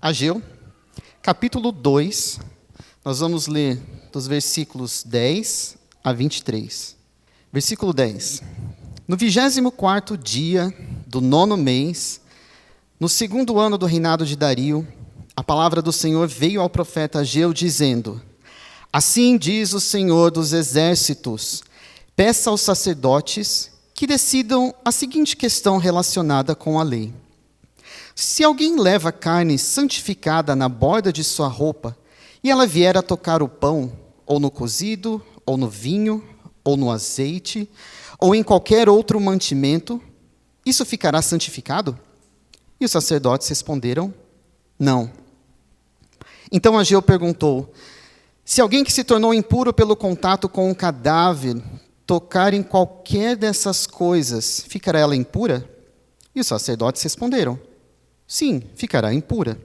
Ageu, capítulo 2, nós vamos ler dos versículos 10 a 23. Versículo 10. No 24º dia do 9º mês, no 2º ano do reinado de Dario, a palavra do Senhor veio ao profeta Ageu, dizendo: Assim diz o Senhor dos exércitos, peça aos sacerdotes que decidam a seguinte questão relacionada com a lei. Se alguém leva carne santificada na borda de sua roupa, e ela vier a tocar o pão, ou no cozido, ou no vinho, ou no azeite, ou em qualquer outro mantimento, isso ficará santificado? E os sacerdotes responderam: não. Então Ageu perguntou: se alguém que se tornou impuro pelo contato com um cadáver tocar em qualquer dessas coisas, ficará ela impura? E os sacerdotes responderam: sim, ficará impura.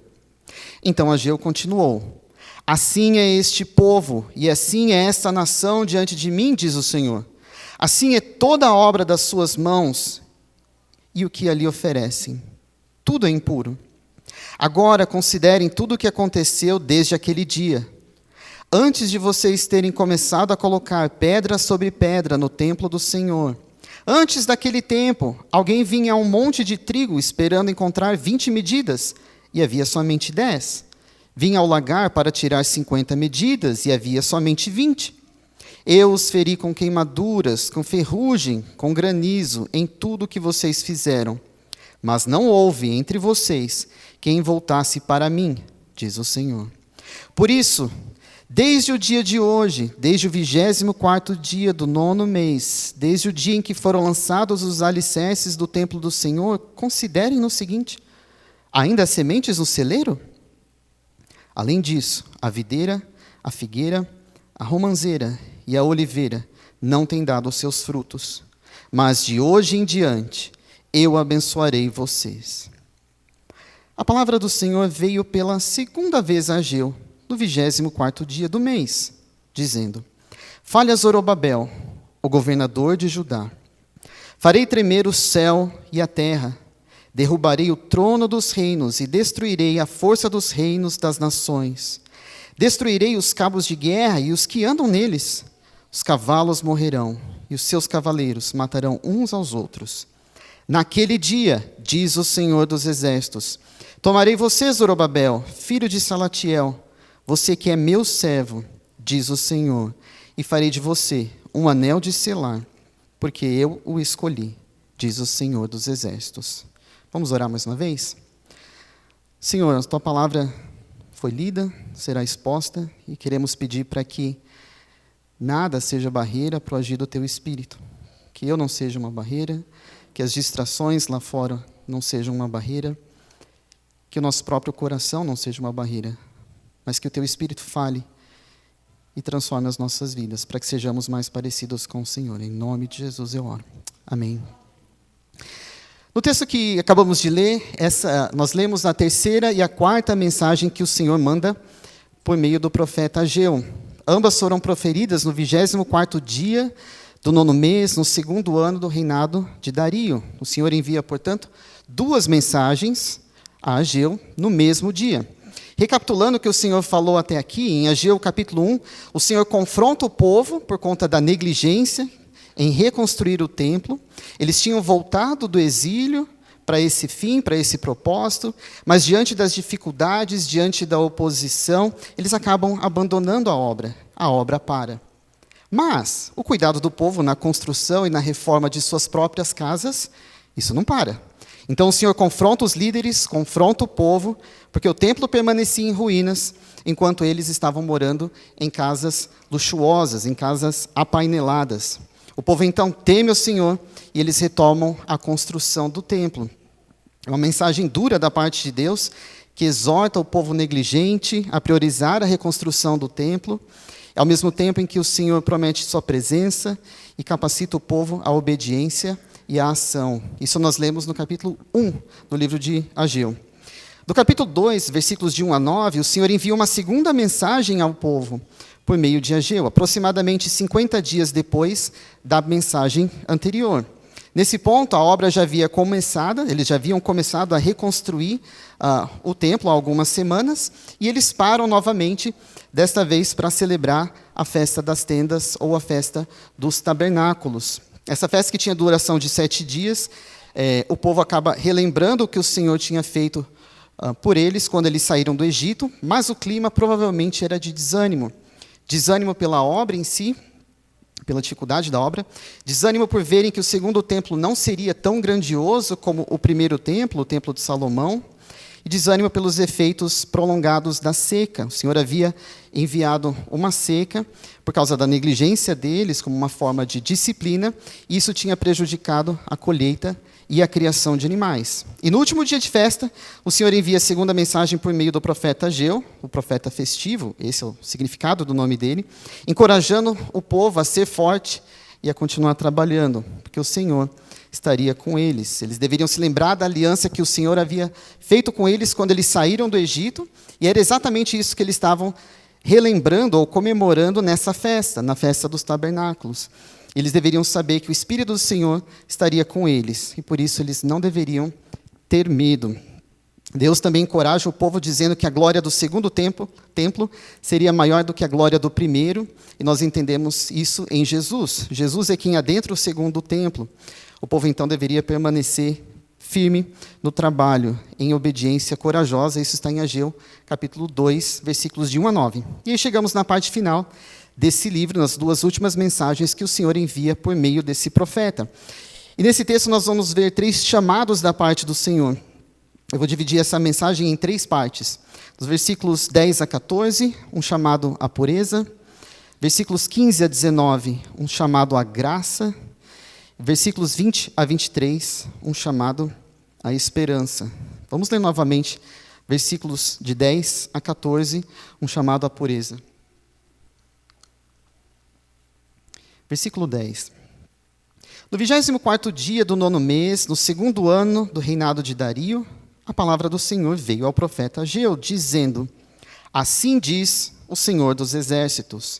Então Ageu continuou: assim é este povo, e assim é esta nação diante de mim, diz o Senhor. Assim é toda a obra das suas mãos, e o que ali oferecem. Tudo é impuro. Agora considerem tudo o que aconteceu desde aquele dia. Antes de vocês terem começado a colocar pedra sobre pedra no templo do Senhor, antes daquele tempo, alguém vinha a um monte de trigo esperando encontrar 20 medidas, e havia somente 10. Vinha ao lagar para tirar 50 medidas, e havia somente 20. Eu os feri com queimaduras, com ferrugem, com granizo, em tudo o que vocês fizeram. Mas não houve entre vocês quem voltasse para mim, diz o Senhor. Por isso, desde o dia de hoje, desde o 24º dia do 9º mês, desde o dia em que foram lançados os alicerces do templo do Senhor, considerem no seguinte: ainda há sementes no celeiro? Além disso, a videira, a figueira, a romanceira e a oliveira não têm dado os seus frutos. Mas de hoje em diante, eu abençoarei vocês. A palavra do Senhor veio pela segunda vez a Ageu, no 24º dia do mês, dizendo: fale a Zorobabel, o governador de Judá. Farei tremer o céu e a terra, derrubarei o trono dos reinos e destruirei a força dos reinos das nações. Destruirei os cabos de guerra e os que andam neles. Os cavalos morrerão e os seus cavaleiros matarão uns aos outros. Naquele dia, diz o Senhor dos exércitos, tomarei você, Zorobabel, filho de Salatiel, você que é meu servo, diz o Senhor, e farei de você um anel de selar, porque eu o escolhi, diz o Senhor dos exércitos. Vamos orar mais uma vez? Senhor, a tua palavra foi lida, será exposta, e queremos pedir para que nada seja barreira para o agir do teu Espírito. Que eu não seja uma barreira, que as distrações lá fora não sejam uma barreira, que o nosso próprio coração não seja uma barreira, mas que o teu Espírito fale e transforme as nossas vidas, para que sejamos mais parecidos com o Senhor. Em nome de Jesus eu oro. Amém. No texto que acabamos de ler, nós lemos a terceira e a quarta mensagem que o Senhor manda por meio do profeta Ageu. Ambas foram proferidas no 24º dia do 9º mês, no 2º ano do reinado de Dario. O Senhor envia, portanto, 2 mensagens a Ageu no mesmo dia. Recapitulando o que o Senhor falou até aqui, em Ageu capítulo 1, o Senhor confronta o povo por conta da negligência em reconstruir o templo. Eles tinham voltado do exílio para esse fim, para esse propósito, mas diante das dificuldades, diante da oposição, eles acabam abandonando a obra para. Mas o cuidado do povo na construção e na reforma de suas próprias casas, isso não para. Então o Senhor confronta os líderes, confronta o povo, porque o templo permanecia em ruínas, enquanto eles estavam morando em casas luxuosas, em casas apaineladas. O povo então teme o Senhor e eles retomam a construção do templo. É uma mensagem dura da parte de Deus, que exorta o povo negligente a priorizar a reconstrução do templo, ao mesmo tempo em que o Senhor promete sua presença e capacita o povo à obediência e à ação. Isso nós lemos no capítulo 1 do livro de Ageu. Do capítulo 2, versículos de 1 a 9, o Senhor envia uma segunda mensagem ao povo por meio de Ageu, aproximadamente 50 dias depois da mensagem anterior. Nesse ponto, a obra já havia começado, eles já haviam começado a reconstruir o templo há algumas semanas, e eles param novamente, desta vez para celebrar a festa das tendas ou a festa dos tabernáculos. Essa festa que tinha duração de 7 dias, o povo acaba relembrando o que o Senhor tinha feito por eles quando eles saíram do Egito, mas o clima provavelmente era de desânimo. Desânimo pela obra em si, pela dificuldade da obra, desânimo por verem que o segundo templo não seria tão grandioso como o primeiro templo, o templo de Salomão, e desânimo pelos efeitos prolongados da seca. O Senhor havia enviado uma seca por causa da negligência deles, como uma forma de disciplina, e isso tinha prejudicado a colheita e a criação de animais. E no último dia de festa, o Senhor envia a segunda mensagem por meio do profeta Ageu, o profeta festivo, esse é o significado do nome dele, encorajando o povo a ser forte e a continuar trabalhando, porque o Senhor estaria com eles. Eles deveriam se lembrar da aliança que o Senhor havia feito com eles quando eles saíram do Egito, e era exatamente isso que eles estavam relembrando ou comemorando nessa festa, na festa dos tabernáculos. Eles deveriam saber que o Espírito do Senhor estaria com eles, e por isso eles não deveriam ter medo. Deus também encoraja o povo dizendo que a glória do segundo templo seria maior do que a glória do primeiro, e nós entendemos isso em Jesus. Jesus é quem adentra o segundo templo. O povo então deveria permanecer firme no trabalho, em obediência corajosa. Isso está em Ageu, capítulo 2, versículos de 1 a 9. E aí chegamos na parte final desse livro, nas duas últimas mensagens que o Senhor envia por meio desse profeta. E nesse texto nós vamos ver 3 chamados da parte do Senhor. Eu vou dividir essa mensagem em 3 partes. Dos versículos 10 a 14, um chamado à pureza. Versículos 15 a 19, um chamado à graça. Versículos 20 a 23, um chamado à esperança. Vamos ler novamente versículos de 10 a 14, um chamado à pureza. Versículo 10. No 24º dia do 9º mês, no 2º ano do reinado de Dario, a palavra do Senhor veio ao profeta Ageu, dizendo: Assim diz o Senhor dos Exércitos: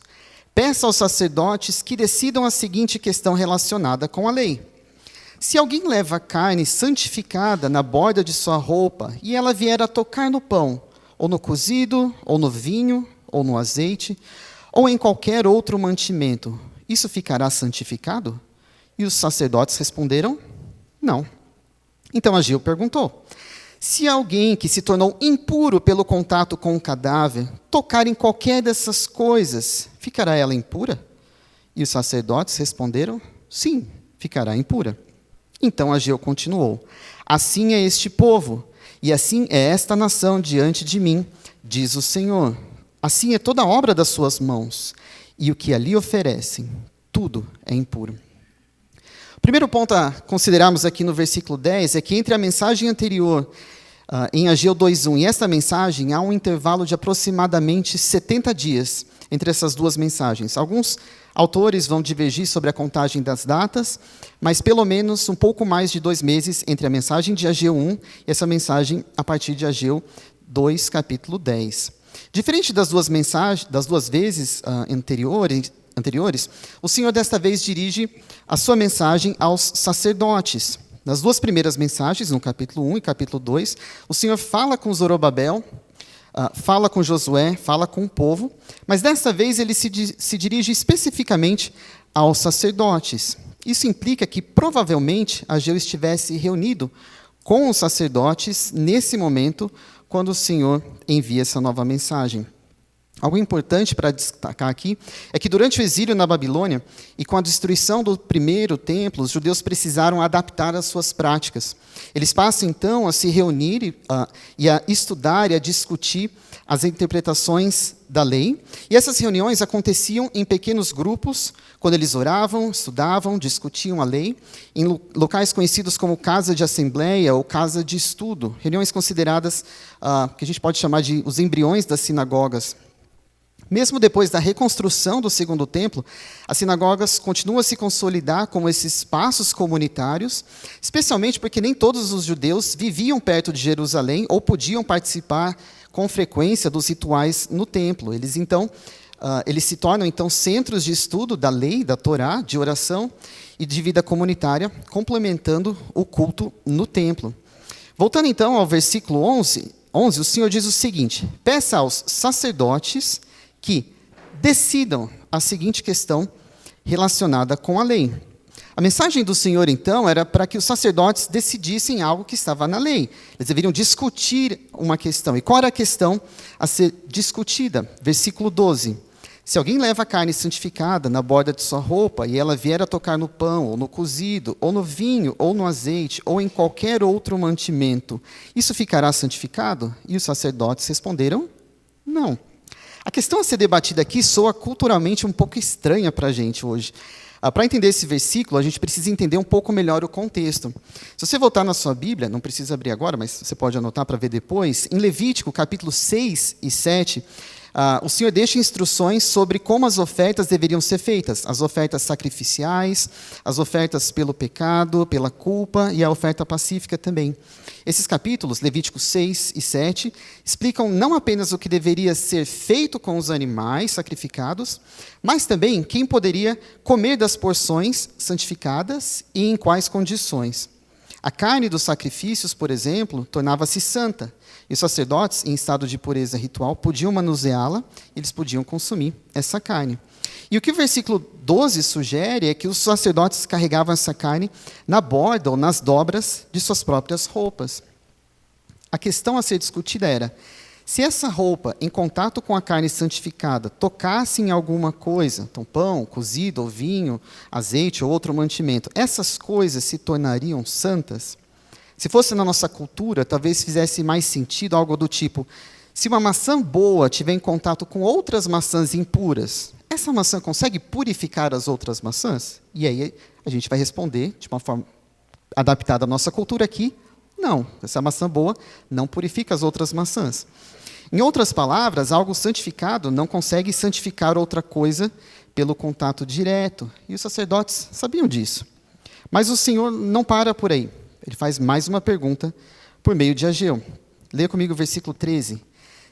Peça aos sacerdotes que decidam a seguinte questão relacionada com a lei. Se alguém leva carne santificada na borda de sua roupa, e ela vier a tocar no pão, ou no cozido, ou no vinho, ou no azeite, ou em qualquer outro mantimento, isso ficará santificado? E os sacerdotes responderam: Não. Então Ageu perguntou: Se alguém que se tornou impuro pelo contato com o cadáver tocar em qualquer dessas coisas, ficará ela impura? E os sacerdotes responderam: Sim, ficará impura. Então Ageu continuou: Assim é este povo, e assim é esta nação diante de mim, diz o Senhor. Assim é toda a obra das suas mãos, e o que ali oferecem, tudo é impuro. O primeiro ponto a considerarmos aqui no versículo 10 é que entre a mensagem anterior, em Ageu 2:1, e esta mensagem, há um intervalo de aproximadamente 70 dias entre essas duas mensagens. Alguns autores vão divergir sobre a contagem das datas, mas pelo menos um pouco mais de 2 meses entre a mensagem de Ageu 1 e essa mensagem a partir de Ageu 2, capítulo 10. Diferente das duas mensagens, das 2 vezes anteriores, o Senhor desta vez dirige a sua mensagem aos sacerdotes. Nas 2 primeiras mensagens, no capítulo 1 e capítulo 2, o Senhor fala com Zorobabel, fala com Josué, fala com o povo, mas desta vez ele se dirige especificamente aos sacerdotes. Isso implica que provavelmente Ageu estivesse reunido com os sacerdotes nesse momento, quando o Senhor envia essa nova mensagem. Algo importante para destacar aqui é que durante o exílio na Babilônia e com a destruição do primeiro templo, os judeus precisaram adaptar as suas práticas. Eles passam então a se reunir e a estudar e a discutir as interpretações da lei. E essas reuniões aconteciam em pequenos grupos, quando eles oravam, estudavam, discutiam a lei, em locais conhecidos como casa de assembleia ou casa de estudo, reuniões consideradas, que a gente pode chamar de os embriões das sinagogas. Mesmo depois da reconstrução do segundo templo, as sinagogas continuam a se consolidar como esses espaços comunitários, especialmente porque nem todos os judeus viviam perto de Jerusalém ou podiam participar com frequência dos rituais no templo. Eles, então, eles se tornam, então, centros de estudo da lei, da Torá, de oração e de vida comunitária, complementando o culto no templo. Voltando, então, ao versículo 11, o Senhor diz o seguinte: peça aos sacerdotes que decidam a seguinte questão relacionada com a lei. A mensagem do Senhor, então, era para que os sacerdotes decidissem algo que estava na lei. Eles deveriam discutir uma questão. E qual era a questão a ser discutida? Versículo 12. Se alguém leva carne santificada na borda de sua roupa e ela vier a tocar no pão, ou no cozido, ou no vinho, ou no azeite, ou em qualquer outro mantimento, isso ficará santificado? E os sacerdotes responderam, não. A questão a ser debatida aqui soa culturalmente um pouco estranha para a gente hoje. Para entender esse versículo, a gente precisa entender um pouco melhor o contexto. Se você voltar na sua Bíblia, não precisa abrir agora, mas você pode anotar para ver depois, em Levítico, capítulo 6 e 7, o Senhor deixa instruções sobre como as ofertas deveriam ser feitas. As ofertas sacrificiais, as ofertas pelo pecado, pela culpa e a oferta pacífica também. Esses capítulos, Levítico 6 e 7, explicam não apenas o que deveria ser feito com os animais sacrificados, mas também quem poderia comer das porções santificadas e em quais condições. A carne dos sacrifícios, por exemplo, tornava-se santa, e os sacerdotes, em estado de pureza ritual, podiam manuseá-la, eles podiam consumir essa carne. E o que o versículo 12 sugere é que os sacerdotes carregavam essa carne na borda ou nas dobras de suas próprias roupas. A questão a ser discutida era, se essa roupa, em contato com a carne santificada, tocasse em alguma coisa, então pão, cozido, ou vinho, azeite ou outro mantimento, essas coisas se tornariam santas? Se fosse na nossa cultura, talvez fizesse mais sentido algo do tipo, se uma maçã boa tiver em contato com outras maçãs impuras, essa maçã consegue purificar as outras maçãs? E aí a gente vai responder, de uma forma adaptada à nossa cultura aqui, não, essa maçã boa não purifica as outras maçãs. Em outras palavras, algo santificado não consegue santificar outra coisa pelo contato direto. E os sacerdotes sabiam disso. Mas o Senhor não para por aí. Ele faz mais uma pergunta por meio de Ageu. Leia comigo o versículo 13.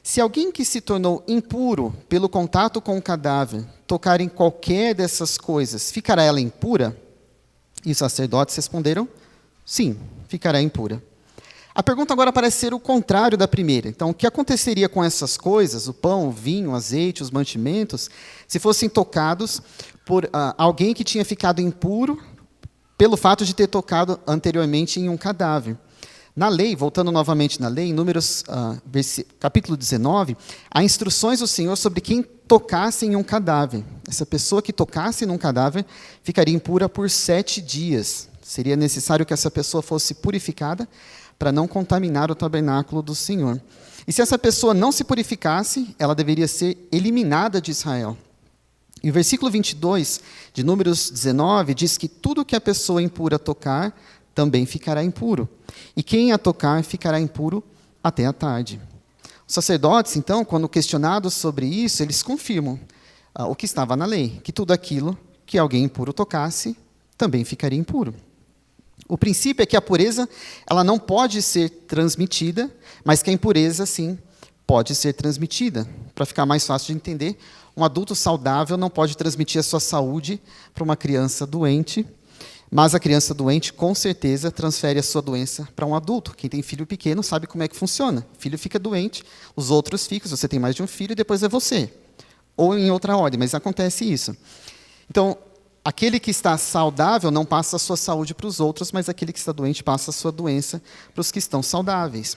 Se alguém que se tornou impuro pelo contato com o cadáver tocar em qualquer dessas coisas, ficará ela impura? E os sacerdotes responderam, sim, ficará impura. A pergunta agora parece ser o contrário da primeira. Então, o que aconteceria com essas coisas, o pão, o vinho, o azeite, os mantimentos, se fossem tocados por alguém que tinha ficado impuro pelo fato de ter tocado anteriormente em um cadáver? Na lei, voltando novamente na lei, em Números, capítulo 19, há instruções do Senhor sobre quem tocasse em um cadáver. Essa pessoa que tocasse num cadáver ficaria impura por 7 dias. Seria necessário que essa pessoa fosse purificada para não contaminar o tabernáculo do Senhor. E se essa pessoa não se purificasse, ela deveria ser eliminada de Israel. E o versículo 22 de Números 19 diz que tudo que a pessoa impura tocar também ficará impuro. E quem a tocar ficará impuro até a tarde. Os sacerdotes, então, quando questionados sobre isso, eles confirmam o que estava na lei, que tudo aquilo que alguém impuro tocasse também ficaria impuro. O princípio é que a pureza ela não pode ser transmitida, mas que a impureza, sim, pode ser transmitida. Para ficar mais fácil de entender, um adulto saudável não pode transmitir a sua saúde para uma criança doente, mas a criança doente, com certeza, transfere a sua doença para um adulto. Quem tem filho pequeno sabe como é que funciona. O filho fica doente, os outros ficam, você tem mais de um filho, e depois é você. Ou em outra ordem, mas acontece isso. Então, aquele que está saudável não passa a sua saúde para os outros, mas aquele que está doente passa a sua doença para os que estão saudáveis.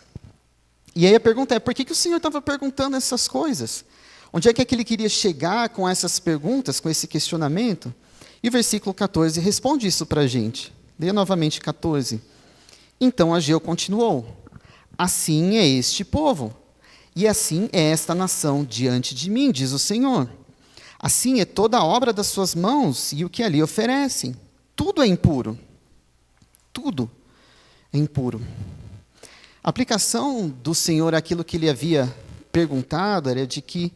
E aí a pergunta é, por que o Senhor estava perguntando essas coisas? Onde é que ele queria chegar com essas perguntas, com esse questionamento? E o versículo 14 responde isso para a gente. Leia novamente 14. Então Ageu continuou, assim é este povo, e assim é esta nação diante de mim, diz o Senhor. Assim é toda a obra das suas mãos e o que ali oferecem. Tudo é impuro. Tudo é impuro. A aplicação do Senhor àquilo que ele havia perguntado era de que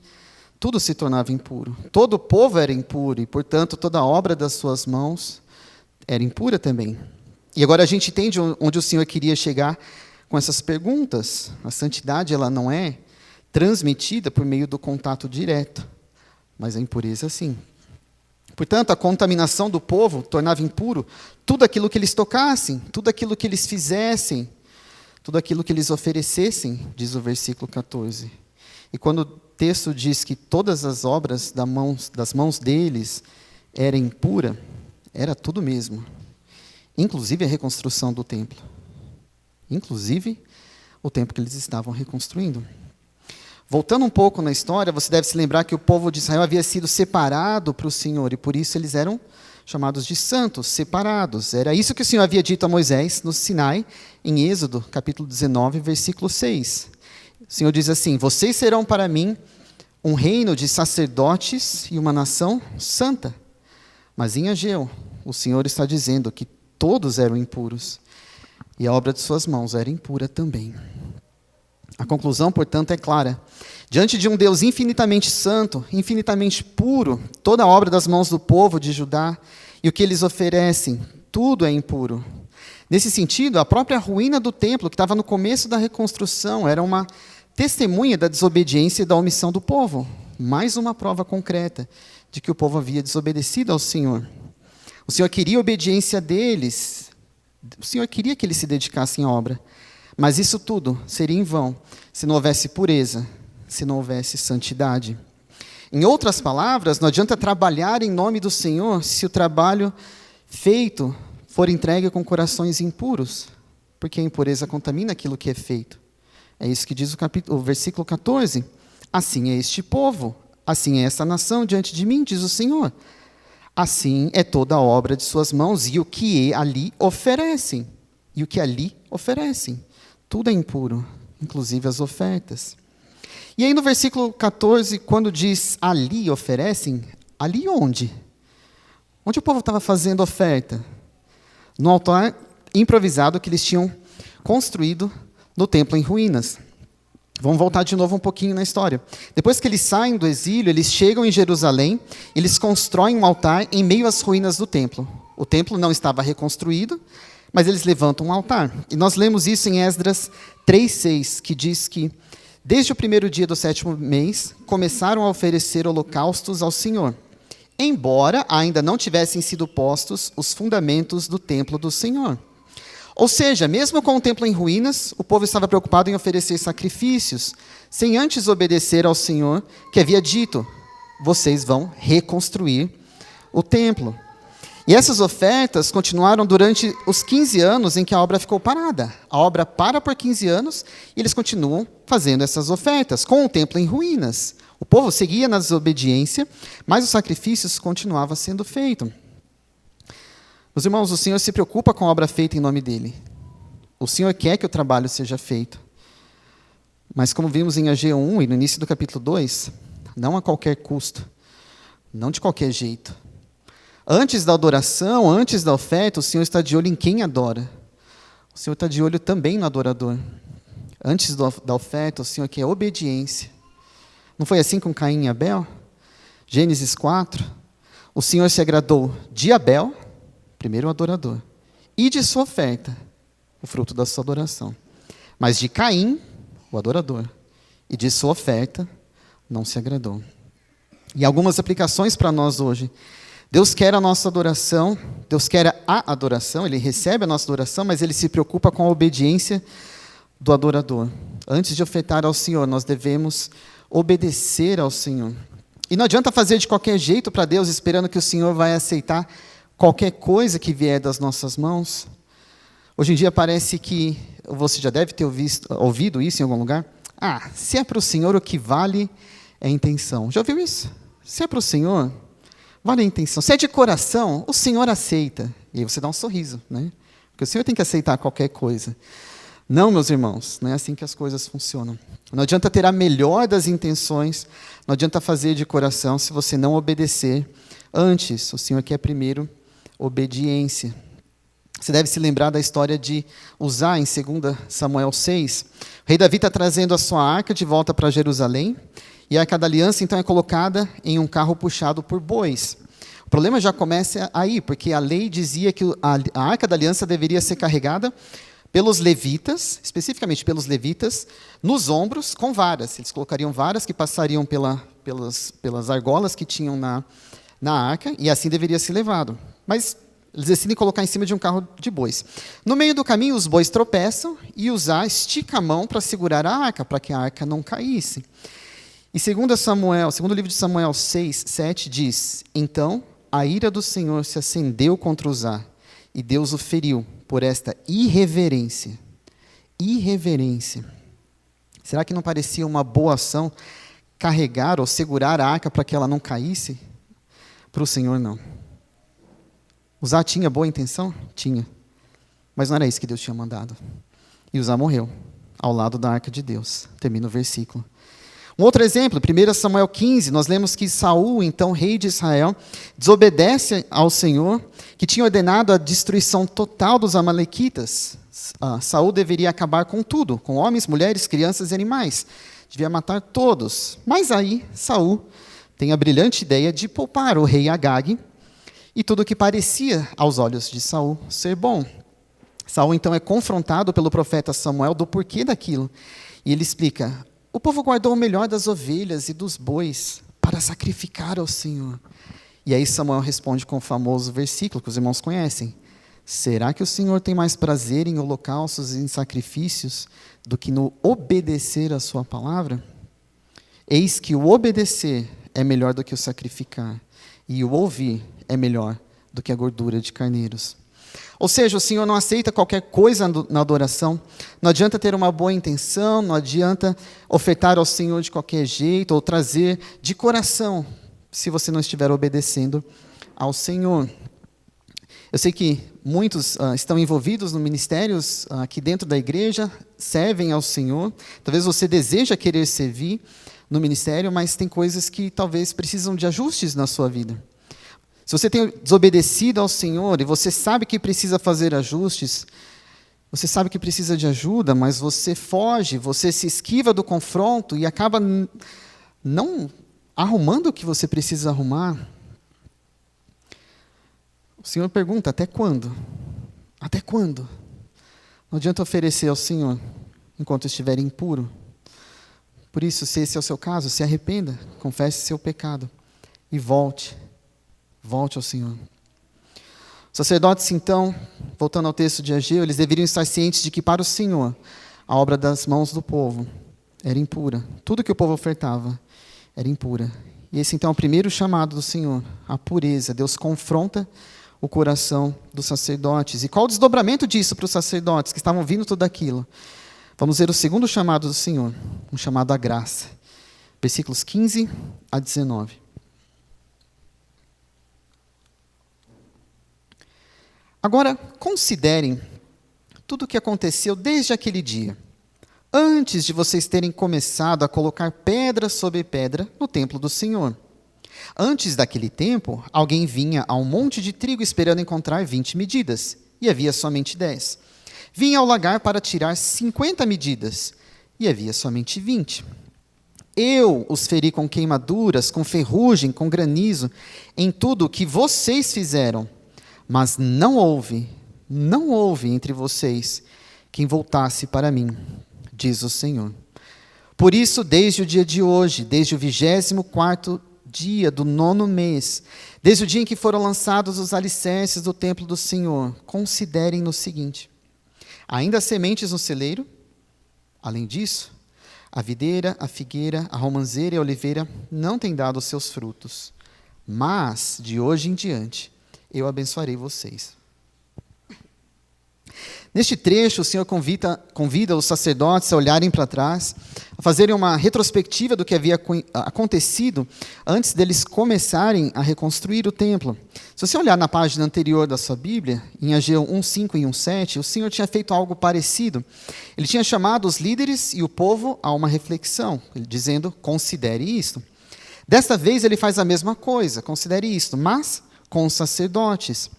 tudo se tornava impuro. Todo o povo era impuro e, portanto, toda a obra das suas mãos era impura também. E agora a gente entende onde o Senhor queria chegar com essas perguntas. A santidade ela não é transmitida por meio do contato direto. mas a impureza sim. Portanto, a contaminação do povo tornava impuro tudo aquilo que eles tocassem, tudo aquilo que eles fizessem, tudo aquilo que eles oferecessem, diz o versículo 14. E quando o texto diz que todas as obras das mãos deles eram impuras, era tudo mesmo. Inclusive a reconstrução do templo. Inclusive o templo que eles estavam reconstruindo. Voltando um pouco na história, você deve se lembrar que o povo de Israel havia sido separado para o Senhor, e por isso eles eram chamados de santos, separados. Era isso que o Senhor havia dito a Moisés no Sinai, em Êxodo, capítulo 19, versículo 6. O Senhor diz assim: vocês serão para mim um reino de sacerdotes e uma nação santa. Mas em Ageu, o Senhor está dizendo que todos eram impuros, e a obra de suas mãos era impura também. A conclusão, portanto, é clara. Diante de um Deus infinitamente santo, infinitamente puro, toda a obra das mãos do povo de Judá e o que eles oferecem, tudo é impuro. Nesse sentido, a própria ruína do templo, que estava no começo da reconstrução, era uma testemunha da desobediência e da omissão do povo. Mais uma prova concreta de que o povo havia desobedecido ao Senhor. O Senhor queria a obediência deles. O Senhor queria que eles se dedicassem à obra. Mas isso tudo seria em vão se não houvesse pureza, se não houvesse santidade. Em outras palavras, não adianta trabalhar em nome do Senhor se o trabalho feito for entregue com corações impuros, porque a impureza contamina aquilo que é feito. É isso que diz o versículo 14. Assim é este povo, assim é esta nação diante de mim, diz o Senhor. Assim é toda a obra de suas mãos e o que ali oferecem. E o que ali oferecem. Tudo é impuro, inclusive as ofertas. E aí no versículo 14, quando diz ali oferecem, ali onde? Onde o povo estava fazendo oferta? No altar improvisado que eles tinham construído no templo em ruínas. Vamos voltar de novo um pouquinho na história. Depois que eles saem do exílio, eles chegam em Jerusalém, eles constroem um altar em meio às ruínas do templo. O templo não estava reconstruído, mas eles levantam um altar. E nós lemos isso em Esdras 3:6, que diz que, desde o primeiro dia do 7º mês, começaram a oferecer holocaustos ao Senhor, embora ainda não tivessem sido postos os fundamentos do templo do Senhor. Ou seja, mesmo com o templo em ruínas, o povo estava preocupado em oferecer sacrifícios, sem antes obedecer ao Senhor, que havia dito: vocês vão reconstruir o templo. E essas ofertas continuaram durante os 15 anos em que a obra ficou parada. A obra para por 15 anos e eles continuam fazendo essas ofertas, com o templo em ruínas. O povo seguia na desobediência, mas os sacrifícios continuavam sendo feitos. Meus irmãos, o Senhor se preocupa com a obra feita em nome dEle. O Senhor quer que o trabalho seja feito. Mas como vimos em Ageu 1 e no início do capítulo 2, não a qualquer custo, não de qualquer jeito. Antes da adoração, antes da oferta, o Senhor está de olho em quem adora. O Senhor está de olho também no adorador. Antes da oferta, o Senhor quer obediência. Não foi assim com Caim e Abel? Gênesis 4. O Senhor se agradou de Abel, primeiro o adorador, e de sua oferta, o fruto da sua adoração. Mas de Caim, o adorador, e de sua oferta, não se agradou. E algumas aplicações para nós hoje. Deus quer a nossa adoração, Deus quer a adoração, Ele recebe a nossa adoração, mas Ele se preocupa com a obediência do adorador. Antes de ofertar ao Senhor, nós devemos obedecer ao Senhor. E não adianta fazer de qualquer jeito para Deus, esperando que o Senhor vai aceitar qualquer coisa que vier das nossas mãos. Hoje em dia parece que, você já deve ter ouvido isso em algum lugar, se é para o Senhor, o que vale é a intenção. Já ouviu isso? Se é para o Senhor, vale a intenção. Se é de coração, o Senhor aceita. E aí você dá um sorriso, né? Porque o Senhor tem que aceitar qualquer coisa. Não, meus irmãos, não é assim que as coisas funcionam. Não adianta ter a melhor das intenções, não adianta fazer de coração se você não obedecer. Antes, o Senhor quer primeiro obediência. Você deve se lembrar da história de Uzá, em 2 Samuel 6. O rei Davi está trazendo a sua arca de volta para Jerusalém, e a arca da aliança, então, é colocada em um carro puxado por bois. O problema já começa aí, porque a lei dizia que a arca da aliança deveria ser carregada pelos levitas, especificamente pelos levitas, nos ombros com varas. Eles colocariam varas que passariam pelas argolas que tinham na arca, e assim deveria ser levado. Mas eles decidem colocar em cima de um carro de bois. No meio do caminho, os bois tropeçam, e Uzá estica a mão para segurar a arca, para que a arca não caísse. E segundo o livro de Samuel 6, 7, diz: Então a ira do Senhor se acendeu contra Uzá, e Deus o feriu por esta irreverência. Irreverência. Será que não parecia uma boa ação carregar ou segurar a arca para que ela não caísse? Para o Senhor, não. Uzá tinha boa intenção? Tinha. Mas não era isso que Deus tinha mandado. E Uzá morreu ao lado da arca de Deus. Termina o versículo. Um outro exemplo, 1 Samuel 15, nós lemos que Saul, então rei de Israel, desobedece ao Senhor, que tinha ordenado a destruição total dos amalequitas. Saul deveria acabar com tudo, com homens, mulheres, crianças e animais. Devia matar todos. Mas aí, Saul tem a brilhante ideia de poupar o rei Agag e tudo o que parecia, aos olhos de Saul, ser bom. Saul, então, é confrontado pelo profeta Samuel do porquê daquilo. E ele explica: o povo guardou o melhor das ovelhas e dos bois para sacrificar ao Senhor. E aí Samuel responde com o famoso versículo que os irmãos conhecem: será que o Senhor tem mais prazer em holocaustos e em sacrifícios do que no obedecer a sua palavra? Eis que o obedecer é melhor do que o sacrificar, e o ouvir é melhor do que a gordura de carneiros. Ou seja, o Senhor não aceita qualquer coisa na adoração. Não adianta ter uma boa intenção, não adianta ofertar ao Senhor de qualquer jeito, ou trazer de coração, se você não estiver obedecendo ao Senhor. Eu sei que muitos estão envolvidos no ministérios aqui dentro da igreja, servem ao Senhor. Talvez você deseja querer servir no ministério, mas tem coisas que talvez precisam de ajustes na sua vida. Se você tem desobedecido ao Senhor e você sabe que precisa fazer ajustes, você sabe que precisa de ajuda, mas você foge, você se esquiva do confronto e acaba não arrumando o que você precisa arrumar. O Senhor pergunta: até quando? Até quando? Não adianta oferecer ao Senhor enquanto estiver impuro. Por isso, se esse é o seu caso, se arrependa, confesse seu pecado e volte ao Senhor. Os sacerdotes, então, voltando ao texto de Ageu, eles deveriam estar cientes de que para o Senhor, a obra das mãos do povo era impura. Tudo que o povo ofertava era impura. E esse, então, é o primeiro chamado do Senhor, a pureza. Deus confronta o coração dos sacerdotes. E qual o desdobramento disso para os sacerdotes que estavam vindo tudo aquilo? Vamos ver o segundo chamado do Senhor, um chamado à graça. Versículos 15 a 19. Agora, considerem tudo o que aconteceu desde aquele dia, antes de vocês terem começado a colocar pedra sobre pedra no templo do Senhor. Antes daquele tempo, alguém vinha a um monte de trigo esperando encontrar 20 medidas, e havia somente 10. Vinha ao lagar para tirar 50 medidas, e havia somente 20. Eu os feri com queimaduras, com ferrugem, com granizo, em tudo o que vocês fizeram. Mas não houve entre vocês quem voltasse para mim, diz o Senhor. Por isso, desde o dia de hoje, desde o 24º dia do 9º mês, desde o dia em que foram lançados os alicerces do templo do Senhor, considerem no seguinte: ainda há sementes no celeiro? Além disso, a videira, a figueira, a romanceira e a oliveira não têm dado os seus frutos. Mas, de hoje em diante, eu abençoarei vocês. Neste trecho, o Senhor convida os sacerdotes a olharem para trás, a fazerem uma retrospectiva do que havia acontecido antes deles começarem a reconstruir o templo. Se você olhar na página anterior da sua Bíblia, em Ageu 1:5 e 1:7, o Senhor tinha feito algo parecido. Ele tinha chamado os líderes e o povo a uma reflexão, dizendo: considere isto. Desta vez ele faz a mesma coisa, considere isto, mas com os sacerdotes.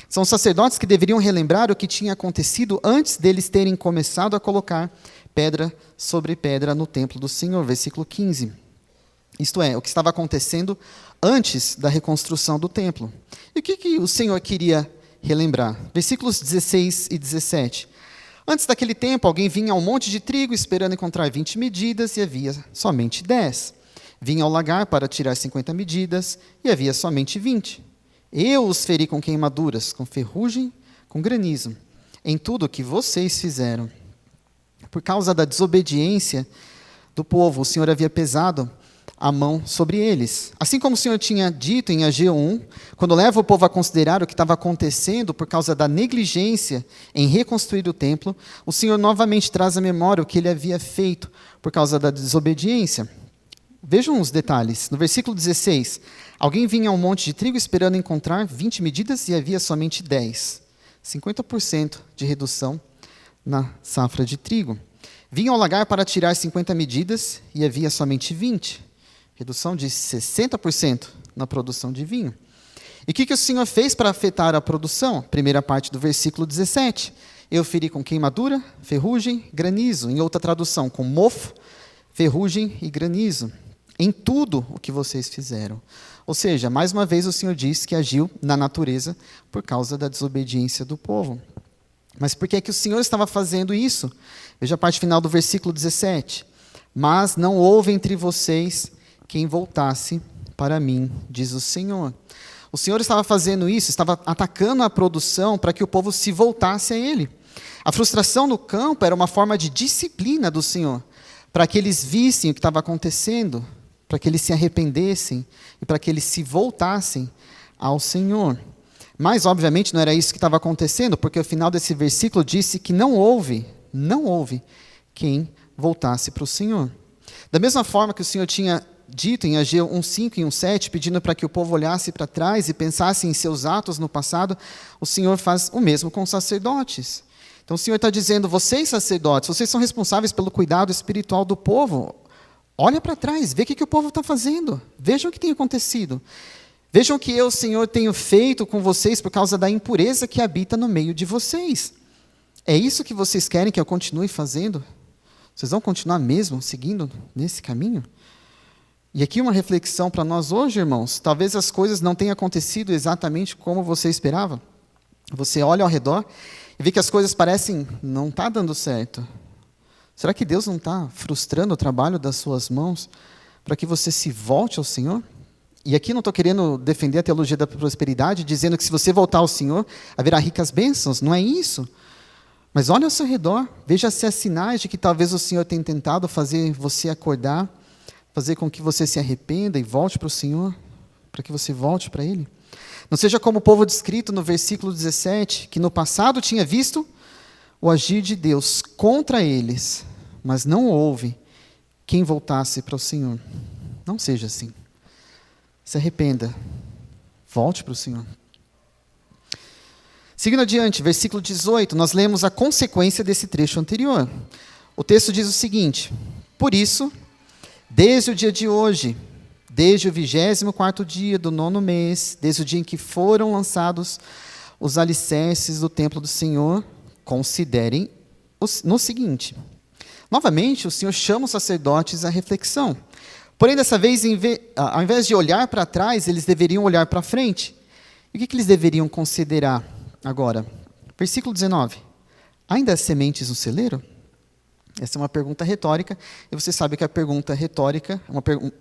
São os sacerdotes que deveriam relembrar o que tinha acontecido antes deles terem começado a colocar pedra sobre pedra no templo do Senhor. Versículo 15. Isto é, o que estava acontecendo antes da reconstrução do templo. E o que o Senhor queria relembrar? Versículos 16 e 17. Antes daquele tempo, alguém vinha ao monte de trigo esperando encontrar 20 medidas e havia somente 10. Vinha ao lagar para tirar 50 medidas e havia somente 20. Eu os feri com queimaduras, com ferrugem, com granizo, em tudo o que vocês fizeram. Por causa da desobediência do povo, o Senhor havia pesado a mão sobre eles. Assim como o Senhor tinha dito em Ageu 1, quando leva o povo a considerar o que estava acontecendo por causa da negligência em reconstruir o templo, o Senhor novamente traz à memória o que ele havia feito por causa da desobediência. Vejam os detalhes. No versículo 16, alguém vinha a um monte de trigo esperando encontrar 20 medidas e havia somente 10. 50% de redução na safra de trigo. Vinha ao lagar para tirar 50 medidas e havia somente 20. Redução de 60% na produção de vinho. E o que o Senhor fez para afetar a produção? Primeira parte do versículo 17. Eu feri com queimadura, ferrugem, granizo. Em outra tradução, com mofo, ferrugem e granizo. Em tudo o que vocês fizeram. Ou seja, mais uma vez o Senhor diz que agiu na natureza por causa da desobediência do povo. Mas por que que o Senhor estava fazendo isso? Veja a parte final do versículo 17. Mas não houve entre vocês quem voltasse para mim, diz o Senhor. O Senhor estava fazendo isso, estava atacando a produção para que o povo se voltasse a Ele. A frustração no campo era uma forma de disciplina do Senhor, para que eles vissem o que estava acontecendo, para que eles se arrependessem e para que eles se voltassem ao Senhor. Mas, obviamente, não era isso que estava acontecendo, porque o final desse versículo disse que não houve quem voltasse para o Senhor. Da mesma forma que o Senhor tinha dito em Ageu 1:5 e 1:7, pedindo para que o povo olhasse para trás e pensasse em seus atos no passado, o Senhor faz o mesmo com os sacerdotes. Então o Senhor está dizendo, vocês sacerdotes, vocês são responsáveis pelo cuidado espiritual do povo. Olha para trás, vê o que o povo está fazendo. Vejam o que tem acontecido. Vejam o que eu, Senhor, tenho feito com vocês por causa da impureza que habita no meio de vocês. É isso que vocês querem que eu continue fazendo? Vocês vão continuar mesmo seguindo nesse caminho? E aqui uma reflexão para nós hoje, irmãos. Talvez as coisas não tenham acontecido exatamente como você esperava. Você olha ao redor e vê que as coisas parecem não estar dando certo. Será que Deus não está frustrando o trabalho das suas mãos para que você se volte ao Senhor? E aqui não estou querendo defender a teologia da prosperidade, dizendo que se você voltar ao Senhor, haverá ricas bênçãos. Não é isso. Mas olha ao seu redor, veja se há sinais de que talvez o Senhor tenha tentado fazer você acordar, fazer com que você se arrependa e volte para o Senhor, para que você volte para Ele. Não seja como o povo descrito no versículo 17, que no passado tinha visto o agir de Deus contra eles, mas não houve quem voltasse para o Senhor. Não seja assim. Se arrependa, volte para o Senhor. Seguindo adiante, versículo 18, nós lemos a consequência desse trecho anterior. O texto diz o seguinte: por isso, desde o dia de hoje, desde o 24º dia do 9º mês, desde o dia em que foram lançados os alicerces do templo do Senhor, considerem no seguinte. Novamente, o Senhor chama os sacerdotes à reflexão. Porém, dessa vez, ao invés de olhar para trás, eles deveriam olhar para frente. E o que eles deveriam considerar agora? Versículo 19. Ainda há sementes no celeiro? Essa é uma pergunta retórica, e você sabe que a pergunta retórica,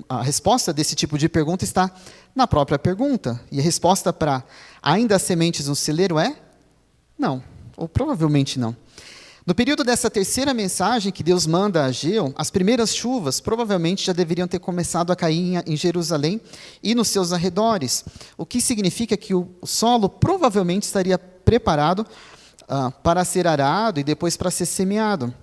a resposta desse tipo de pergunta está na própria pergunta. E a resposta para ainda há sementes no celeiro é não, ou provavelmente não. No período dessa terceira mensagem que Deus manda a Ageu, as primeiras chuvas provavelmente já deveriam ter começado a cair em Jerusalém e nos seus arredores, o que significa que o solo provavelmente estaria preparado para ser arado e depois para ser semeado.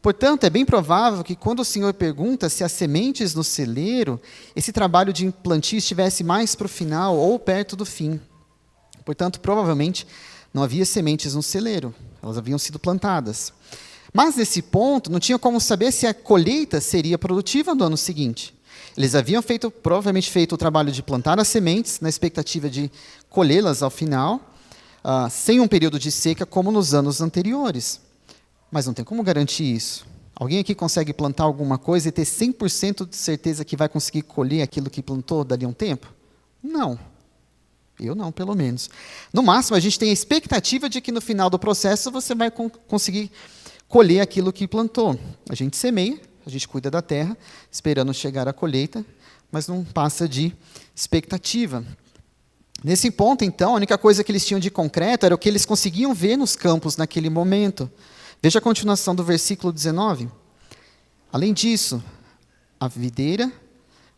Portanto, é bem provável que quando o Senhor pergunta se há sementes no celeiro, esse trabalho de plantio estivesse mais para o final ou perto do fim. Portanto, provavelmente não havia sementes no celeiro, elas haviam sido plantadas. Mas, nesse ponto, não tinha como saber se a colheita seria produtiva no ano seguinte. Eles haviam provavelmente feito o trabalho de plantar as sementes, na expectativa de colhê-las ao final, sem um período de seca, como nos anos anteriores. Mas não tem como garantir isso. Alguém aqui consegue plantar alguma coisa e ter 100% de certeza que vai conseguir colher aquilo que plantou dali a um tempo? Não. Eu não, pelo menos. No máximo, a gente tem a expectativa de que no final do processo você vai conseguir colher aquilo que plantou. A gente semeia, a gente cuida da terra, esperando chegar a colheita, mas não passa de expectativa. Nesse ponto, então, a única coisa que eles tinham de concreto era o que eles conseguiam ver nos campos naquele momento. Veja a continuação do versículo 19. Além disso, a videira,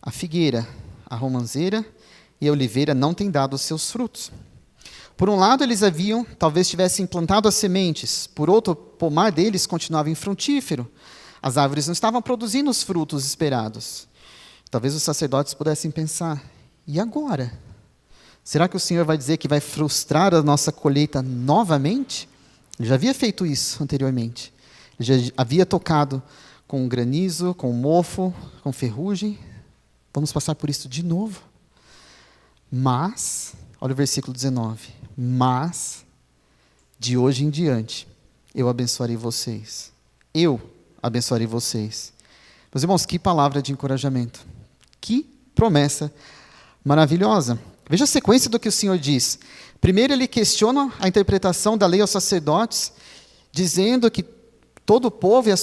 a figueira, a romanceira e a oliveira não têm dado os seus frutos. Por um lado, eles haviam, talvez tivessem plantado as sementes, por outro, o pomar deles continuava infrutífero. As árvores não estavam produzindo os frutos esperados. Talvez os sacerdotes pudessem pensar, e agora? Será que o Senhor vai dizer que vai frustrar a nossa colheita novamente? Ele já havia feito isso anteriormente. Ele já havia tocado com granizo, com mofo, com ferrugem. Vamos passar por isso de novo. Mas, olha o versículo 19. Mas, de hoje em diante, eu abençoarei vocês. Eu abençoarei vocês. Meus irmãos, que palavra de encorajamento. Que promessa maravilhosa. Veja a sequência do que o Senhor diz. Primeiro, ele questiona a interpretação da lei aos sacerdotes, dizendo que todo o povo e a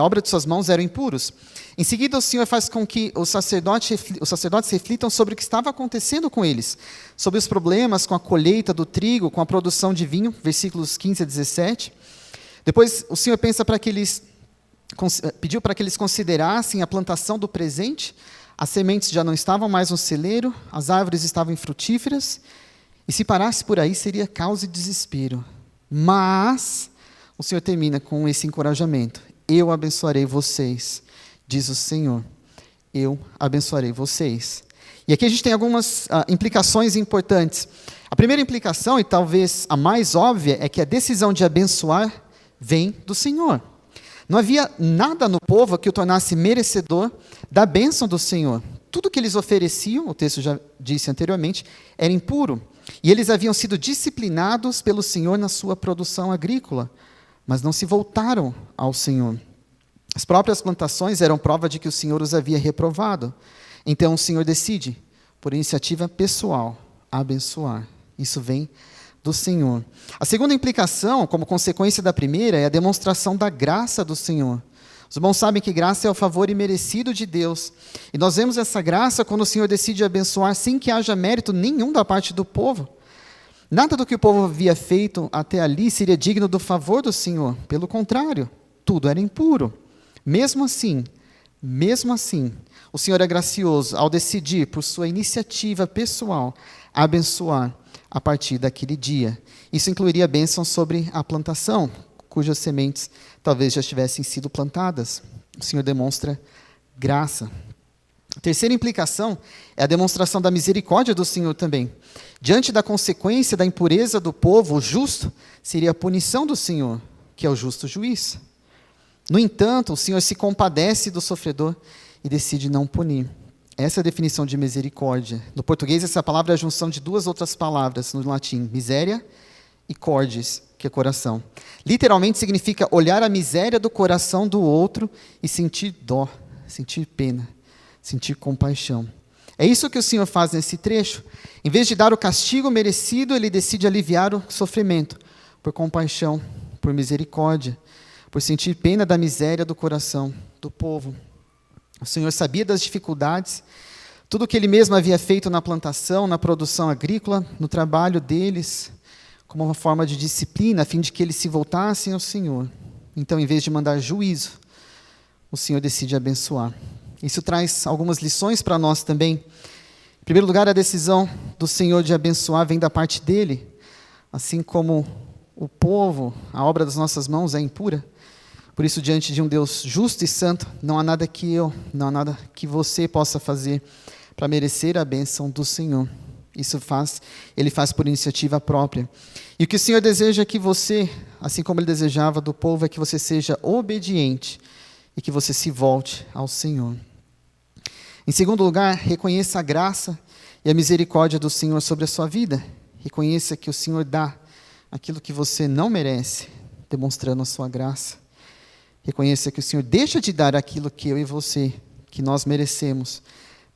obra de suas mãos eram impuros. Em seguida, o Senhor faz com que os sacerdotes reflitam sobre o que estava acontecendo com eles, sobre os problemas com a colheita do trigo, com a produção de vinho, versículos 15 a 17. Depois, o Senhor pediu para que eles considerassem a plantação do presente. As sementes já não estavam mais no celeiro, as árvores estavam infrutíferas, e se parasse por aí seria causa de desespero. Mas o Senhor termina com esse encorajamento. Eu abençoarei vocês, diz o Senhor. Eu abençoarei vocês. E aqui a gente tem algumas implicações importantes. A primeira implicação, e talvez a mais óbvia, é que a decisão de abençoar vem do Senhor. Não havia nada no povo que o tornasse merecedor da bênção do Senhor. Tudo que eles ofereciam, o texto já disse anteriormente, era impuro. E eles haviam sido disciplinados pelo Senhor na sua produção agrícola, mas não se voltaram ao Senhor. As próprias plantações eram prova de que o Senhor os havia reprovado. Então o Senhor decide, por iniciativa pessoal, abençoar. Isso vem do Senhor. A segunda implicação, como consequência da primeira, é a demonstração da graça do Senhor. Os irmãos sabem que graça é o favor imerecido de Deus. E nós vemos essa graça quando o Senhor decide abençoar sem que haja mérito nenhum da parte do povo. Nada do que o povo havia feito até ali seria digno do favor do Senhor. Pelo contrário, tudo era impuro. Mesmo assim, o Senhor é gracioso ao decidir, por sua iniciativa pessoal, abençoar a partir daquele dia. Isso incluiria a bênção sobre a plantação, cujas sementes talvez já tivessem sido plantadas. O Senhor demonstra graça. A terceira implicação é a demonstração da misericórdia do Senhor também. Diante da consequência da impureza do povo, o justo seria a punição do Senhor, que é o justo juiz. No entanto, o Senhor se compadece do sofredor e decide não punir. Essa é a definição de misericórdia. No português, essa palavra é a junção de duas outras palavras no latim, miséria e cordes, que é coração. Literalmente significa olhar a miséria do coração do outro e sentir dó, sentir pena, sentir compaixão. É isso que o Senhor faz nesse trecho. Em vez de dar o castigo merecido, Ele decide aliviar o sofrimento por compaixão, por misericórdia, por sentir pena da miséria do coração do povo. O Senhor sabia das dificuldades, tudo o que Ele mesmo havia feito na plantação, na produção agrícola, no trabalho deles, como uma forma de disciplina, a fim de que eles se voltassem ao Senhor. Então, em vez de mandar juízo, o Senhor decide abençoar. Isso traz algumas lições para nós também. Em primeiro lugar, a decisão do Senhor de abençoar vem da parte dEle. Assim como o povo, a obra das nossas mãos é impura. Por isso, diante de um Deus justo e santo, não há nada que você possa fazer para merecer a bênção do Senhor. Ele faz por iniciativa própria. E o que o Senhor deseja é que você, assim como Ele desejava do povo, é que você seja obediente e que você se volte ao Senhor. Em segundo lugar, reconheça a graça e a misericórdia do Senhor sobre a sua vida. Reconheça que o Senhor dá aquilo que você não merece, demonstrando a sua graça. Reconheça que o Senhor deixa de dar aquilo que eu e você, que nós merecemos,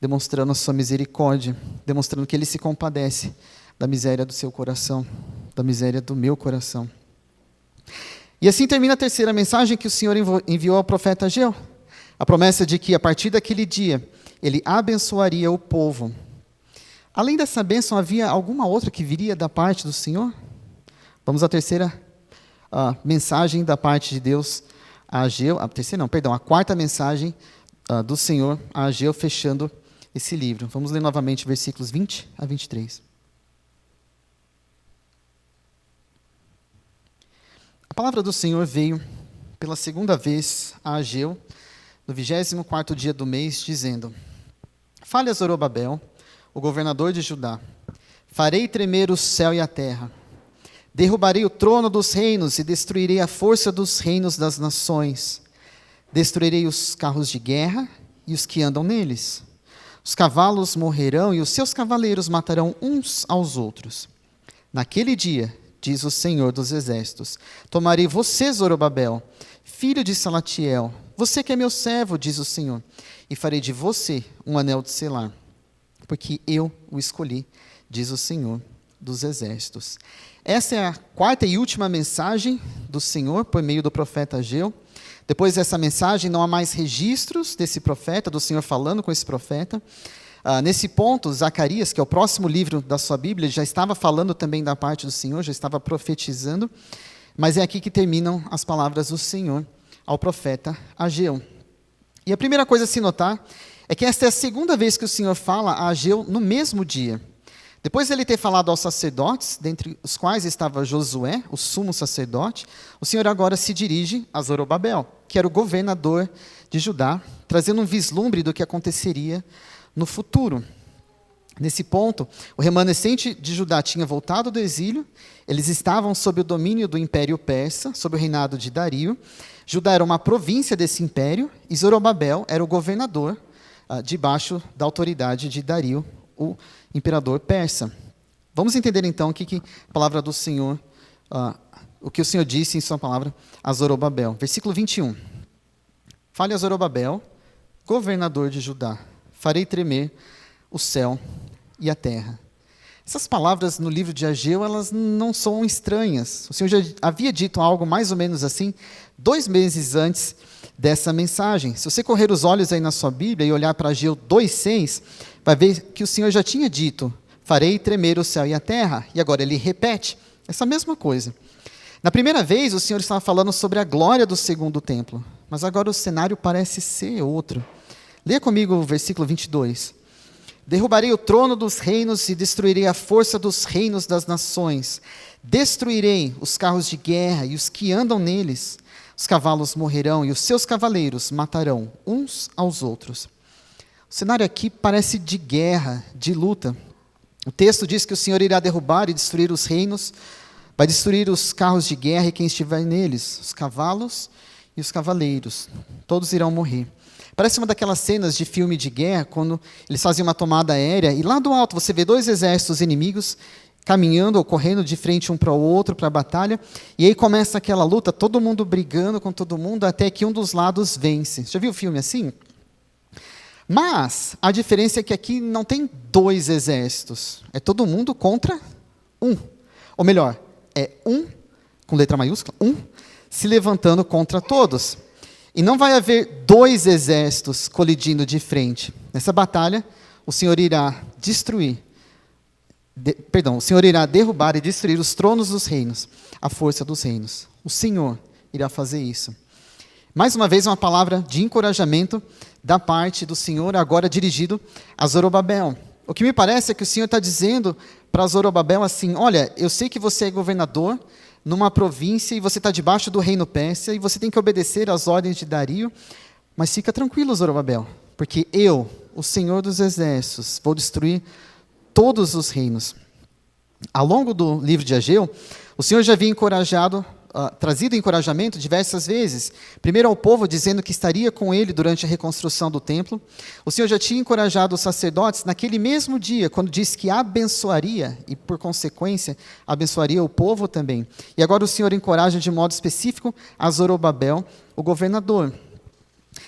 demonstrando a sua misericórdia, demonstrando que Ele se compadece da miséria do seu coração, da miséria do meu coração. E assim termina a terceira mensagem que o Senhor enviou ao profeta Ageu. A promessa de que, a partir daquele dia, Ele abençoaria o povo. Além dessa bênção, havia alguma outra que viria da parte do Senhor? Vamos à terceira mensagem da parte de Deus a Ageu. A quarta mensagem do Senhor a Ageu, fechando esse livro. Vamos ler novamente versículos 20 a 23. A palavra do Senhor veio pela segunda vez a Ageu, no 24º dia do mês, dizendo: Fale a Zorobabel, o governador de Judá: Farei tremer o céu e a terra. Derrubarei o trono dos reinos e destruirei a força dos reinos das nações. Destruirei os carros de guerra e os que andam neles. Os cavalos morrerão e os seus cavaleiros matarão uns aos outros. Naquele dia, diz o Senhor dos Exércitos, tomarei você, Zorobabel, filho de Salatiel, você que é meu servo, diz o Senhor, e farei de você um anel de selar, porque eu o escolhi, diz o Senhor dos Exércitos. Essa é a quarta e última mensagem do Senhor por meio do profeta Ageu. Depois dessa mensagem, não há mais registros desse profeta, do Senhor falando com esse profeta. Nesse ponto, Zacarias, que é o próximo livro da sua Bíblia, já estava falando também da parte do Senhor, já estava profetizando, mas é aqui que terminam as palavras do Senhor ao profeta Ageu. E a primeira coisa a se notar é que esta é a segunda vez que o Senhor fala a Ageu no mesmo dia. Depois de ele ter falado aos sacerdotes, dentre os quais estava Josué, o sumo sacerdote, o Senhor agora se dirige a Zorobabel, que era o governador de Judá, trazendo um vislumbre do que aconteceria no futuro. Nesse ponto, o remanescente de Judá tinha voltado do exílio, eles estavam sob o domínio do Império Persa, sob o reinado de Dario. Judá era uma província desse império, e Zorobabel era o governador debaixo da autoridade de Dario, o imperador persa. Vamos entender então o que a palavra do Senhor, o que o Senhor disse em sua palavra a Zorobabel. Versículo 21. Fale a Zorobabel, governador de Judá: farei tremer o céu e a terra. Essas palavras no livro de Ageu, elas não são estranhas. O Senhor já havia dito algo mais ou menos assim 2 meses antes dessa mensagem. Se você correr os olhos aí na sua Bíblia e olhar para Ageu 2:6, vai ver que o Senhor já tinha dito: farei tremer o céu e a terra. E agora ele repete essa mesma coisa. Na primeira vez, o Senhor estava falando sobre a glória do segundo templo, mas agora o cenário parece ser outro. Leia comigo o versículo 22. Derrubarei o trono dos reinos e destruirei a força dos reinos das nações. Destruirei os carros de guerra e os que andam neles. Os cavalos morrerão e os seus cavaleiros matarão uns aos outros. O cenário aqui parece de guerra, de luta. O texto diz que o Senhor irá derrubar e destruir os reinos, vai destruir os carros de guerra e quem estiver neles, os cavalos e os cavaleiros. Todos irão morrer. Parece uma daquelas cenas de filme de guerra, quando eles faziam uma tomada aérea, e lá do alto você vê 2 exércitos inimigos caminhando ou correndo de frente um para o outro para a batalha, e aí começa aquela luta, todo mundo brigando com todo mundo, até que um dos lados vence. Já viu o filme assim? Mas a diferença é que aqui não tem 2 exércitos, é todo mundo contra um. Ou melhor, é um, com letra maiúscula, um, se levantando contra todos. E não vai haver 2 exércitos colidindo de frente. Nessa batalha, o Senhor irá o Senhor irá derrubar e destruir os tronos dos reinos, a força dos reinos. O Senhor irá fazer isso. Mais uma vez, uma palavra de encorajamento da parte do Senhor, agora dirigido a Zorobabel. O que me parece é que o Senhor está dizendo para Zorobabel assim: olha, eu sei que você é governador numa província e você está debaixo do reino persa e você tem que obedecer às ordens de Dario, mas fica tranquilo, Zorobabel, porque eu, o Senhor dos Exércitos, vou destruir todos os reinos. Ao longo do livro de Ageu, o Senhor já havia trazido encorajamento diversas vezes. Primeiro ao povo, dizendo que estaria com ele durante a reconstrução do templo. O Senhor já tinha encorajado os sacerdotes naquele mesmo dia, quando disse que abençoaria, e por consequência, abençoaria o povo também. E agora o Senhor encoraja de modo específico a Zorobabel, o governador.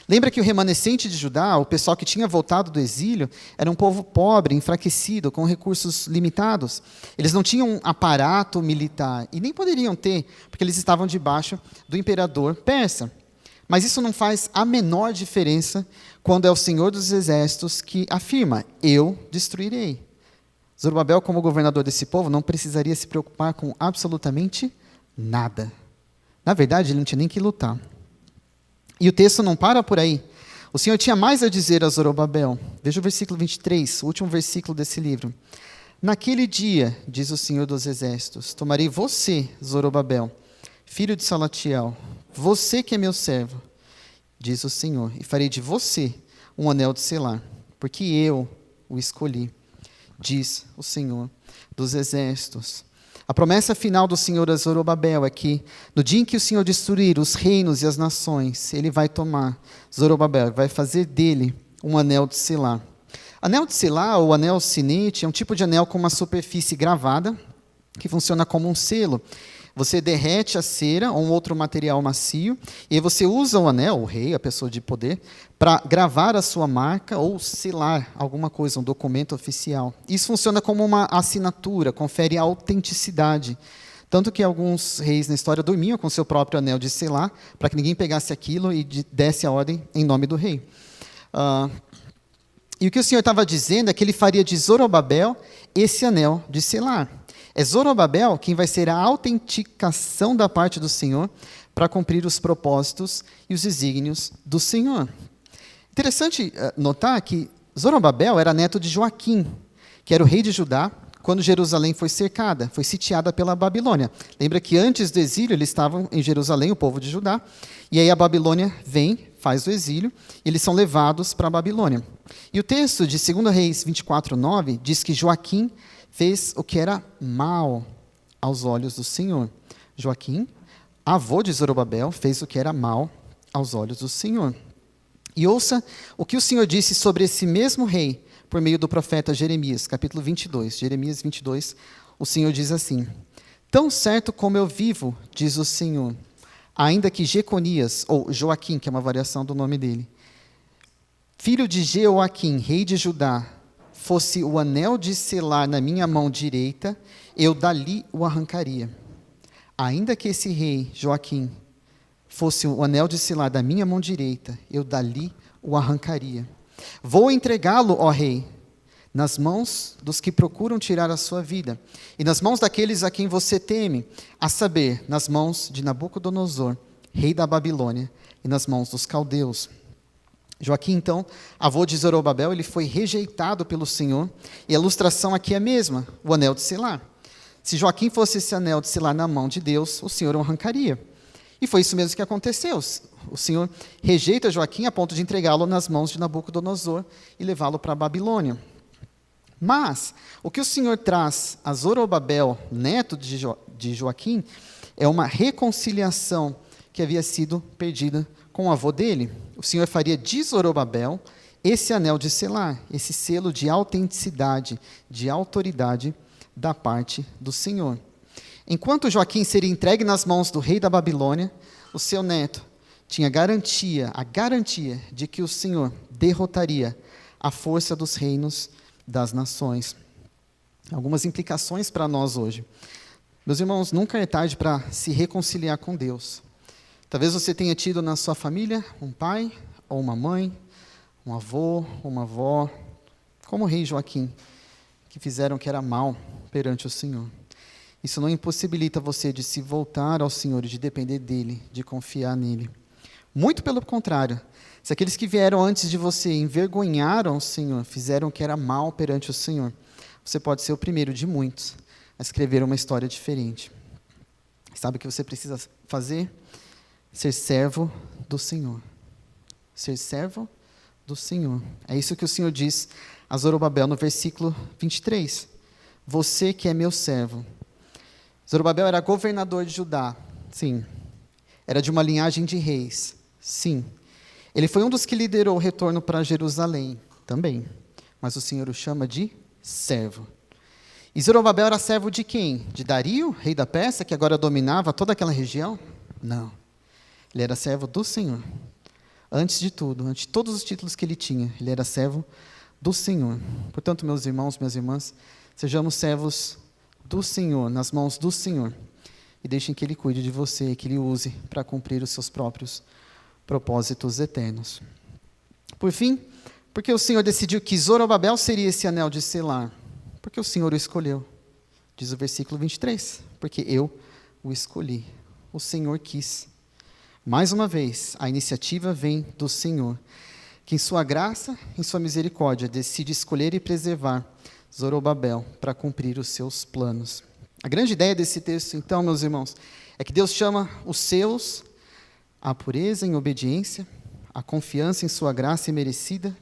Lembra que o remanescente de Judá, o pessoal que tinha voltado do exílio, era um povo pobre, enfraquecido, com recursos limitados. Eles não tinham um aparato militar, e nem poderiam ter, porque eles estavam debaixo do imperador persa. Mas isso não faz a menor diferença quando é o Senhor dos Exércitos que afirma: eu destruirei. Zorobabel, como governador desse povo, não precisaria se preocupar com absolutamente nada. Na verdade, ele não tinha nem que lutar. E o texto não para por aí. O Senhor tinha mais a dizer a Zorobabel. Veja o versículo 23, o último versículo desse livro. Naquele dia, diz o Senhor dos Exércitos, tomarei você, Zorobabel, filho de Salatiel, você que é meu servo, diz o Senhor, e farei de você um anel de selar, porque eu o escolhi, diz o Senhor dos Exércitos. A promessa final do Senhor a Zorobabel é que, no dia em que o Senhor destruir os reinos e as nações, ele vai tomar Zorobabel, vai fazer dele um anel de selar. Anel de selar, ou anel sinete, é um tipo de anel com uma superfície gravada, que funciona como um selo. Você derrete a cera ou um outro material macio, e aí você usa o anel, o rei, a pessoa de poder, para gravar a sua marca ou selar alguma coisa, um documento oficial. Isso funciona como uma assinatura, confere autenticidade. Tanto que alguns reis na história dormiam com seu próprio anel de selar, para que ninguém pegasse aquilo e desse a ordem em nome do rei. E o que o Senhor estava dizendo é que ele faria de Zorobabel esse anel de selar. É Zorobabel quem vai ser a autenticação da parte do Senhor para cumprir os propósitos e os desígnios do Senhor. Interessante notar que Zorobabel era neto de Joaquim, que era o rei de Judá, quando Jerusalém foi cercada, foi sitiada pela Babilônia. Lembra que antes do exílio eles estavam em Jerusalém, o povo de Judá, e aí a Babilônia vem, faz o exílio, e eles são levados para a Babilônia. E o texto de 2 Reis 24:9 diz que Joaquim fez o que era mal aos olhos do Senhor. Joaquim, avô de Zorobabel, fez o que era mal aos olhos do Senhor. E ouça o que o Senhor disse sobre esse mesmo rei, por meio do profeta Jeremias, capítulo 22. Jeremias 22, o Senhor diz assim: tão certo como eu vivo, diz o Senhor, ainda que Jeconias, ou Joaquim, que é uma variação do nome dele, filho de Jeoaquim, rei de Judá, fosse o anel de selar na minha mão direita, eu dali o arrancaria. Ainda que esse rei, Joaquim, fosse o anel de selar da minha mão direita, eu dali o arrancaria. Vou entregá-lo, ó rei, nas mãos dos que procuram tirar a sua vida, e nas mãos daqueles a quem você teme, a saber, nas mãos de Nabucodonosor, rei da Babilônia, e nas mãos dos caldeus. Joaquim, então, avô de Zorobabel, ele foi rejeitado pelo Senhor, e a ilustração aqui é a mesma, o anel de selar. Se Joaquim fosse esse anel de selar na mão de Deus, o Senhor o arrancaria. E foi isso mesmo que aconteceu. O Senhor rejeita Joaquim a ponto de entregá-lo nas mãos de Nabucodonosor e levá-lo para a Babilônia. Mas, o que o Senhor traz a Zorobabel, neto de Joaquim, é uma reconciliação que havia sido perdida com o avô dele. O Senhor faria de Zorobabel esse anel de selar, esse selo de autenticidade, de autoridade da parte do Senhor. Enquanto Joaquim seria entregue nas mãos do rei da Babilônia, o seu neto tinha a garantia de que o Senhor derrotaria a força dos reinos das nações. Algumas implicações para nós hoje. Meus irmãos, nunca é tarde para se reconciliar com Deus. Talvez você tenha tido na sua família um pai ou uma mãe, um avô ou uma avó, como o rei Joaquim, que fizeram o que era mal perante o Senhor. Isso não impossibilita você de se voltar ao Senhor e de depender dEle, de confiar nele. Muito pelo contrário, se aqueles que vieram antes de você envergonharam o Senhor, fizeram o que era mal perante o Senhor, você pode ser o primeiro de muitos a escrever uma história diferente. Sabe o que você precisa fazer? Ser servo do Senhor. Ser servo do Senhor. É isso que o Senhor diz a Zorobabel no versículo 23. Você que é meu servo. Zorobabel era governador de Judá. Sim. Era de uma linhagem de reis. Sim. Ele foi um dos que liderou o retorno para Jerusalém. Também. Mas o Senhor o chama de servo. E Zorobabel era servo de quem? De Dario, rei da Pérsia, que agora dominava toda aquela região? Não. Ele era servo do Senhor. Antes de tudo, antes de todos os títulos que ele tinha, ele era servo do Senhor. Portanto, meus irmãos, minhas irmãs, sejamos servos do Senhor, nas mãos do Senhor. E deixem que Ele cuide de você, que Ele use para cumprir os seus próprios propósitos eternos. Por fim, porque o Senhor decidiu que Zorobabel seria esse anel de selar? Porque o Senhor o escolheu. Diz o versículo 23. Porque eu o escolhi. O Senhor quis. Mais uma vez, a iniciativa vem do Senhor, que em sua graça, em sua misericórdia, decide escolher e preservar Zorobabel para cumprir os seus planos. A grande ideia desse texto, então, meus irmãos, é que Deus chama os seus à pureza em obediência, à confiança em sua graça imerecida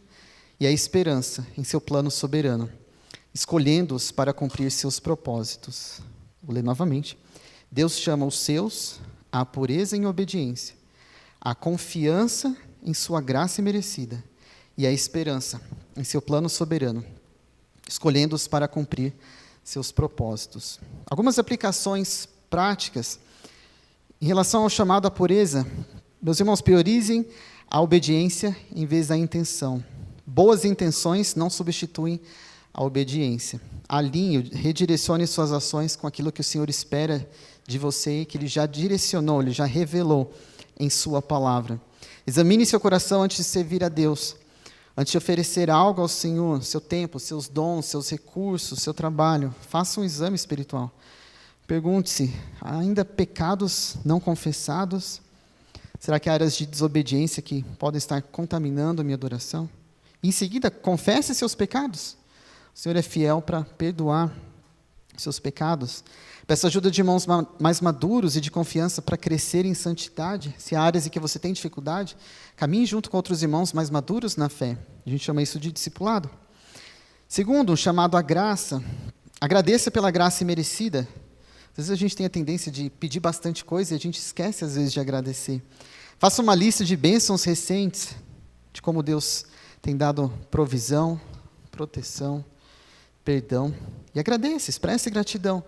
e à esperança em seu plano soberano, escolhendo-os para cumprir seus propósitos. Vou ler novamente. Deus chama os seus à pureza em obediência, à confiança em sua graça imerecida e à esperança em seu plano soberano, escolhendo-os para cumprir seus propósitos. Algumas aplicações práticas em relação ao chamado à pureza. Meus irmãos, priorizem a obediência em vez da intenção. Boas intenções não substituem a obediência. Alinhe, redirecione suas ações com aquilo que o Senhor espera de você e que Ele já direcionou, Ele já revelou em sua palavra. Examine seu coração antes de servir a Deus. Antes de oferecer algo ao Senhor, seu tempo, seus dons, seus recursos, seu trabalho, faça um exame espiritual. Pergunte-se, ainda pecados não confessados? Será que há áreas de desobediência que podem estar contaminando a minha adoração? E em seguida, confesse seus pecados. O Senhor é fiel para perdoar seus pecados. Peça ajuda de irmãos mais maduros e de confiança para crescer em santidade. Se há áreas em que você tem dificuldade, caminhe junto com outros irmãos mais maduros na fé. A gente chama isso de discipulado. Segundo, um chamado à graça. Agradeça pela graça imerecida. Às vezes a gente tem a tendência de pedir bastante coisa e a gente esquece às vezes de agradecer. Faça uma lista de bênçãos recentes, de como Deus tem dado provisão, proteção, perdão. E agradeça, expresse gratidão,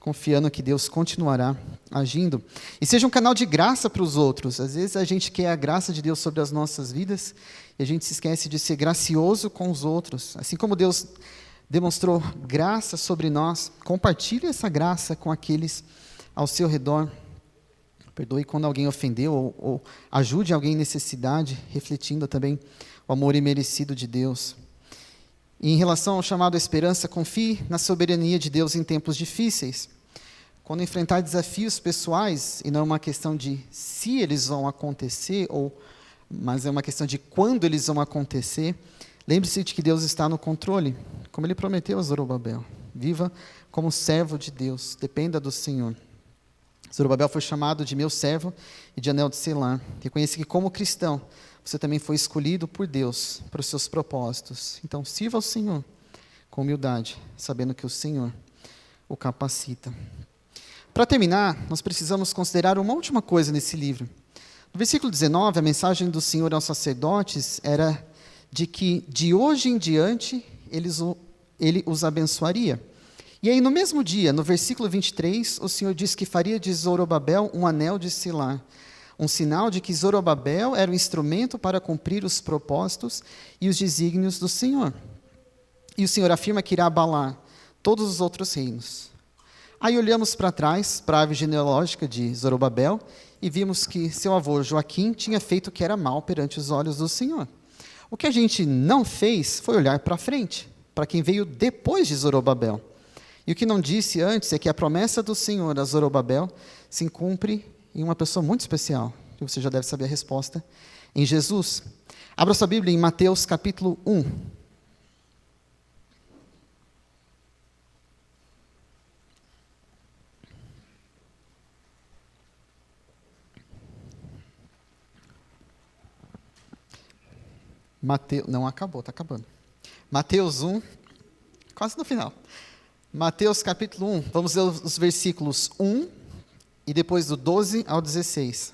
confiando que Deus continuará agindo. E seja um canal de graça para os outros. Às vezes a gente quer a graça de Deus sobre as nossas vidas e a gente se esquece de ser gracioso com os outros. Assim como Deus demonstrou graça sobre nós, compartilhe essa graça com aqueles ao seu redor. Perdoe quando alguém ofendeu ou ajude alguém em necessidade, refletindo também o amor imerecido de Deus. E em relação ao chamado à esperança, confie na soberania de Deus em tempos difíceis. Quando enfrentar desafios pessoais, e não é uma questão de se eles vão acontecer, mas é uma questão de quando eles vão acontecer, lembre-se de que Deus está no controle, como Ele prometeu a Zorobabel. Viva como servo de Deus, dependa do Senhor. Zorobabel foi chamado de meu servo e de anel de selar. Reconheça que como cristão, você também foi escolhido por Deus para os seus propósitos. Então, sirva ao Senhor com humildade, sabendo que o Senhor o capacita. Para terminar, nós precisamos considerar uma última coisa nesse livro. No versículo 19, a mensagem do Senhor aos sacerdotes era de que, de hoje em diante, Ele os abençoaria. E aí, no mesmo dia, no versículo 23, o Senhor diz que faria de Zorobabel um anel de selar. Um sinal de que Zorobabel era o instrumento para cumprir os propósitos e os desígnios do Senhor. E o Senhor afirma que irá abalar todos os outros reinos. Aí olhamos para trás, para a árvore genealógica de Zorobabel, e vimos que seu avô Joaquim tinha feito o que era mal perante os olhos do Senhor. O que a gente não fez foi olhar para frente, para quem veio depois de Zorobabel. E o que não disse antes é que a promessa do Senhor a Zorobabel se cumpre em uma pessoa muito especial, que você já deve saber a resposta, em Jesus. Abra sua Bíblia em Mateus capítulo 1. Não acabou, está acabando. Mateus 1, quase no final. Mateus capítulo 1, vamos ler os versículos 1 e depois do 12 ao 16.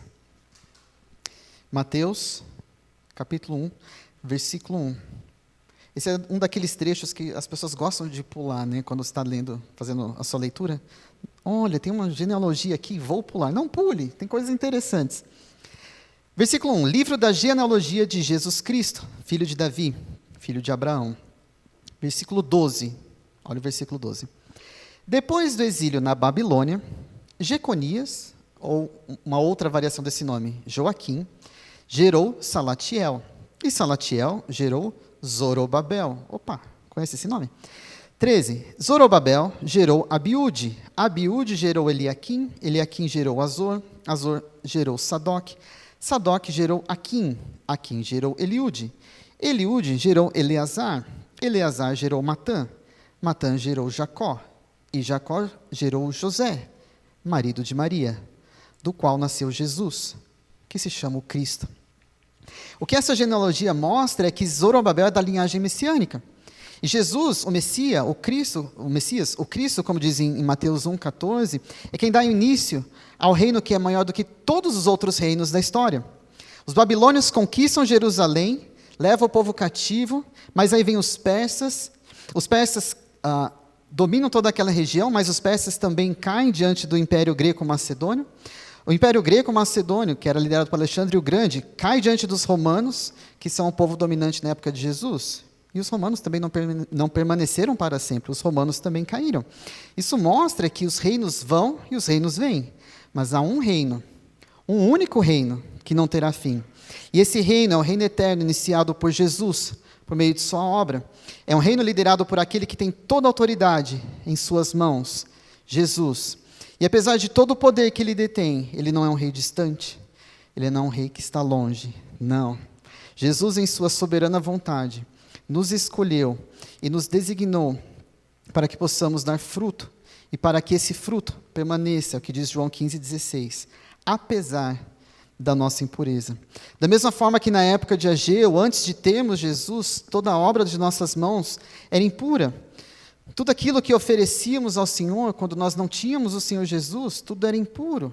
Mateus capítulo 1, versículo 1. Esse é um daqueles trechos que as pessoas gostam de pular, né, quando você está lendo, fazendo a sua leitura. Olha, tem uma genealogia aqui, vou pular. Não pule, tem coisas interessantes. Versículo 1, livro da genealogia de Jesus Cristo, filho de Davi, filho de Abraão. Versículo 12, olha o versículo 12. Depois do exílio na Babilônia, Jeconias, ou uma outra variação desse nome, Joaquim, gerou Salatiel. E Salatiel gerou Zorobabel. Opa, conhece esse nome? 13. Zorobabel gerou Abiúde. Abiúde gerou Eliaquim. Eliaquim gerou Azor. Azor gerou Sadoc. Sadoc gerou Aquim. Aquim gerou Eliúde. Eliúde gerou Eleazar. Eleazar gerou Matã. Matã gerou Jacó. E Jacó gerou José, marido de Maria, do qual nasceu Jesus, que se chama o Cristo. O que essa genealogia mostra é que Zorobabel é da linhagem messiânica. E Jesus, o Messias, o Cristo, como diz em Mateus 1,14, é quem dá início ao reino que é maior do que todos os outros reinos da história. Os babilônios conquistam Jerusalém, levam o povo cativo, mas aí vem os persas dominam toda aquela região, mas os persas também caem diante do Império Greco-Macedônio. O Império Greco-Macedônio, que era liderado por Alexandre o Grande, cai diante dos romanos, que são o povo dominante na época de Jesus. E os romanos também não permaneceram para sempre, os romanos também caíram. Isso mostra que os reinos vão e os reinos vêm, mas há um reino, um único reino, que não terá fim. E esse reino é o reino eterno iniciado por Jesus, por meio de sua obra. É um reino liderado por aquele que tem toda a autoridade em suas mãos, Jesus. E apesar de todo o poder que ele detém, ele não é um rei distante, ele não é um rei que está longe, não. Jesus, em sua soberana vontade, nos escolheu e nos designou para que possamos dar fruto, e para que esse fruto permaneça, é o que diz João 15,16, apesar da nossa impureza. Da mesma forma que na época de Ageu, antes de termos Jesus, toda a obra de nossas mãos era impura. Tudo aquilo que oferecíamos ao Senhor, quando nós não tínhamos o Senhor Jesus, tudo era impuro.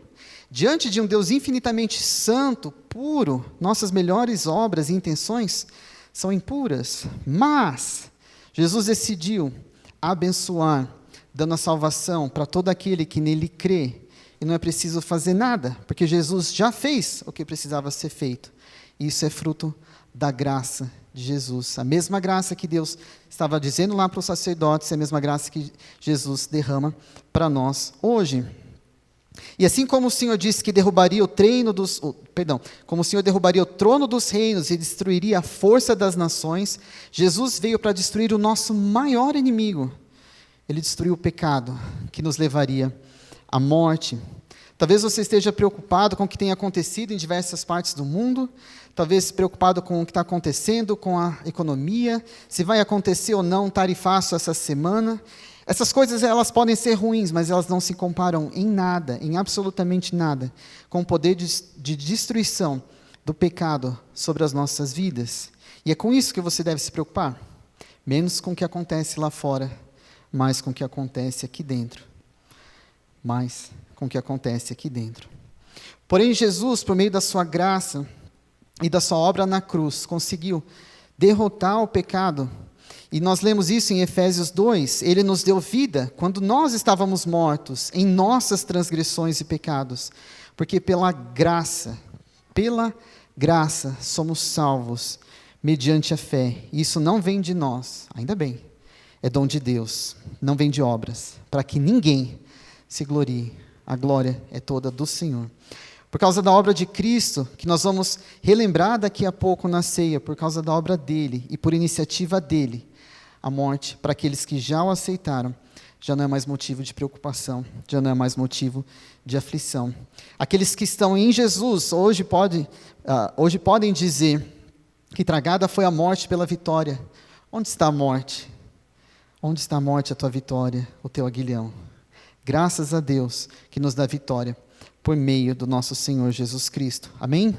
Diante de um Deus infinitamente santo, puro, nossas melhores obras e intenções são impuras. Mas Jesus decidiu abençoar, dando a salvação para todo aquele que nele crê. E não é preciso fazer nada, porque Jesus já fez o que precisava ser feito. E isso é fruto da graça de Jesus. A mesma graça que Deus estava dizendo lá para os sacerdotes, é a mesma graça que Jesus derrama para nós hoje. E assim como o Senhor disse que derrubaria como o Senhor derrubaria o trono dos reinos e destruiria a força das nações, Jesus veio para destruir o nosso maior inimigo. Ele destruiu o pecado que nos levaria à morte. Talvez você esteja preocupado com o que tem acontecido em diversas partes do mundo, talvez preocupado com o que está acontecendo com a economia, se vai acontecer ou não um tarifaço essa semana. Essas coisas, elas podem ser ruins, mas elas não se comparam em nada, em absolutamente nada, com o poder de destruição do pecado sobre as nossas vidas. E é com isso que você deve se preocupar, menos com o que acontece lá fora, mais com o que acontece aqui dentro. Mais com o que acontece aqui dentro. Porém, Jesus, por meio da sua graça e da sua obra na cruz, conseguiu derrotar o pecado. E nós lemos isso em Efésios 2, ele nos deu vida quando nós estávamos mortos em nossas transgressões e pecados, porque pela graça somos salvos mediante a fé. E isso não vem de nós, ainda bem, é dom de Deus, não vem de obras, para que ninguém se glorie, a glória é toda do Senhor. Por causa da obra de Cristo, que nós vamos relembrar daqui a pouco na ceia, por causa da obra dele e por iniciativa dele, a morte, para aqueles que já o aceitaram, já não é mais motivo de preocupação, já não é mais motivo de aflição. Aqueles que estão em Jesus, hoje podem dizer que tragada foi a morte pela vitória. Onde está a morte? Onde está a morte, a tua vitória, o teu aguilhão? Graças a Deus que nos dá vitória por meio do nosso Senhor Jesus Cristo. Amém?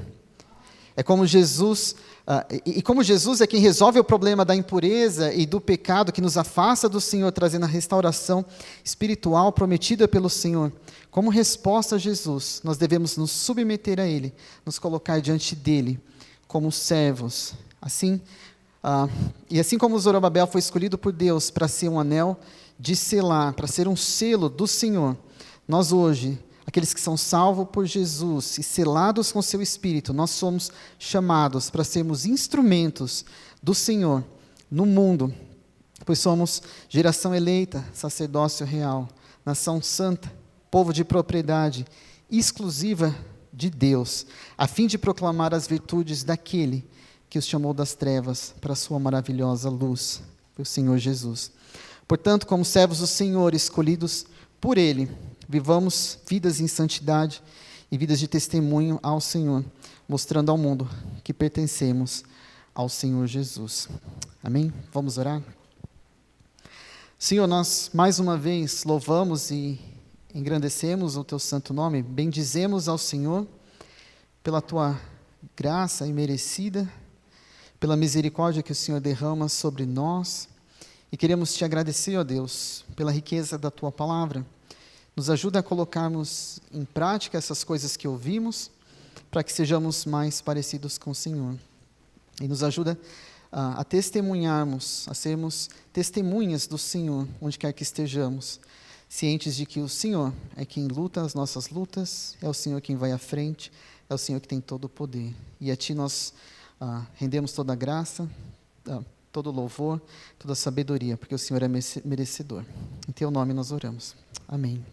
É como Jesus, como Jesus é quem resolve o problema da impureza e do pecado que nos afasta do Senhor, trazendo a restauração espiritual prometida pelo Senhor. Como resposta a Jesus, nós devemos nos submeter a Ele, nos colocar diante dEle como servos. Assim como Zorobabel foi escolhido por Deus para ser um anel de selar, para ser um selo do Senhor, nós hoje, aqueles que são salvos por Jesus e selados com seu Espírito, nós somos chamados para sermos instrumentos do Senhor no mundo, pois somos geração eleita, sacerdócio real, nação santa, povo de propriedade exclusiva de Deus, a fim de proclamar as virtudes daquele que os chamou das trevas para a sua maravilhosa luz, o Senhor Jesus. Portanto, como servos do Senhor, escolhidos por Ele, vivamos vidas em santidade e vidas de testemunho ao Senhor, mostrando ao mundo que pertencemos ao Senhor Jesus. Amém? Vamos orar? Senhor, nós mais uma vez louvamos e engrandecemos o Teu santo nome, bendizemos ao Senhor pela Tua graça imerecida, pela misericórdia que o Senhor derrama sobre nós, e queremos Te agradecer, ó Deus, pela riqueza da Tua palavra. Nos ajuda a colocarmos em prática essas coisas que ouvimos, para que sejamos mais parecidos com o Senhor. E nos ajuda a testemunharmos, a sermos testemunhas do Senhor, onde quer que estejamos, cientes de que o Senhor é quem luta as nossas lutas, é o Senhor quem vai à frente, é o Senhor que tem todo o poder. E a Ti nós rendemos toda a graça, todo o louvor, toda a sabedoria, porque o Senhor é merecedor. Em Teu nome nós oramos. Amém.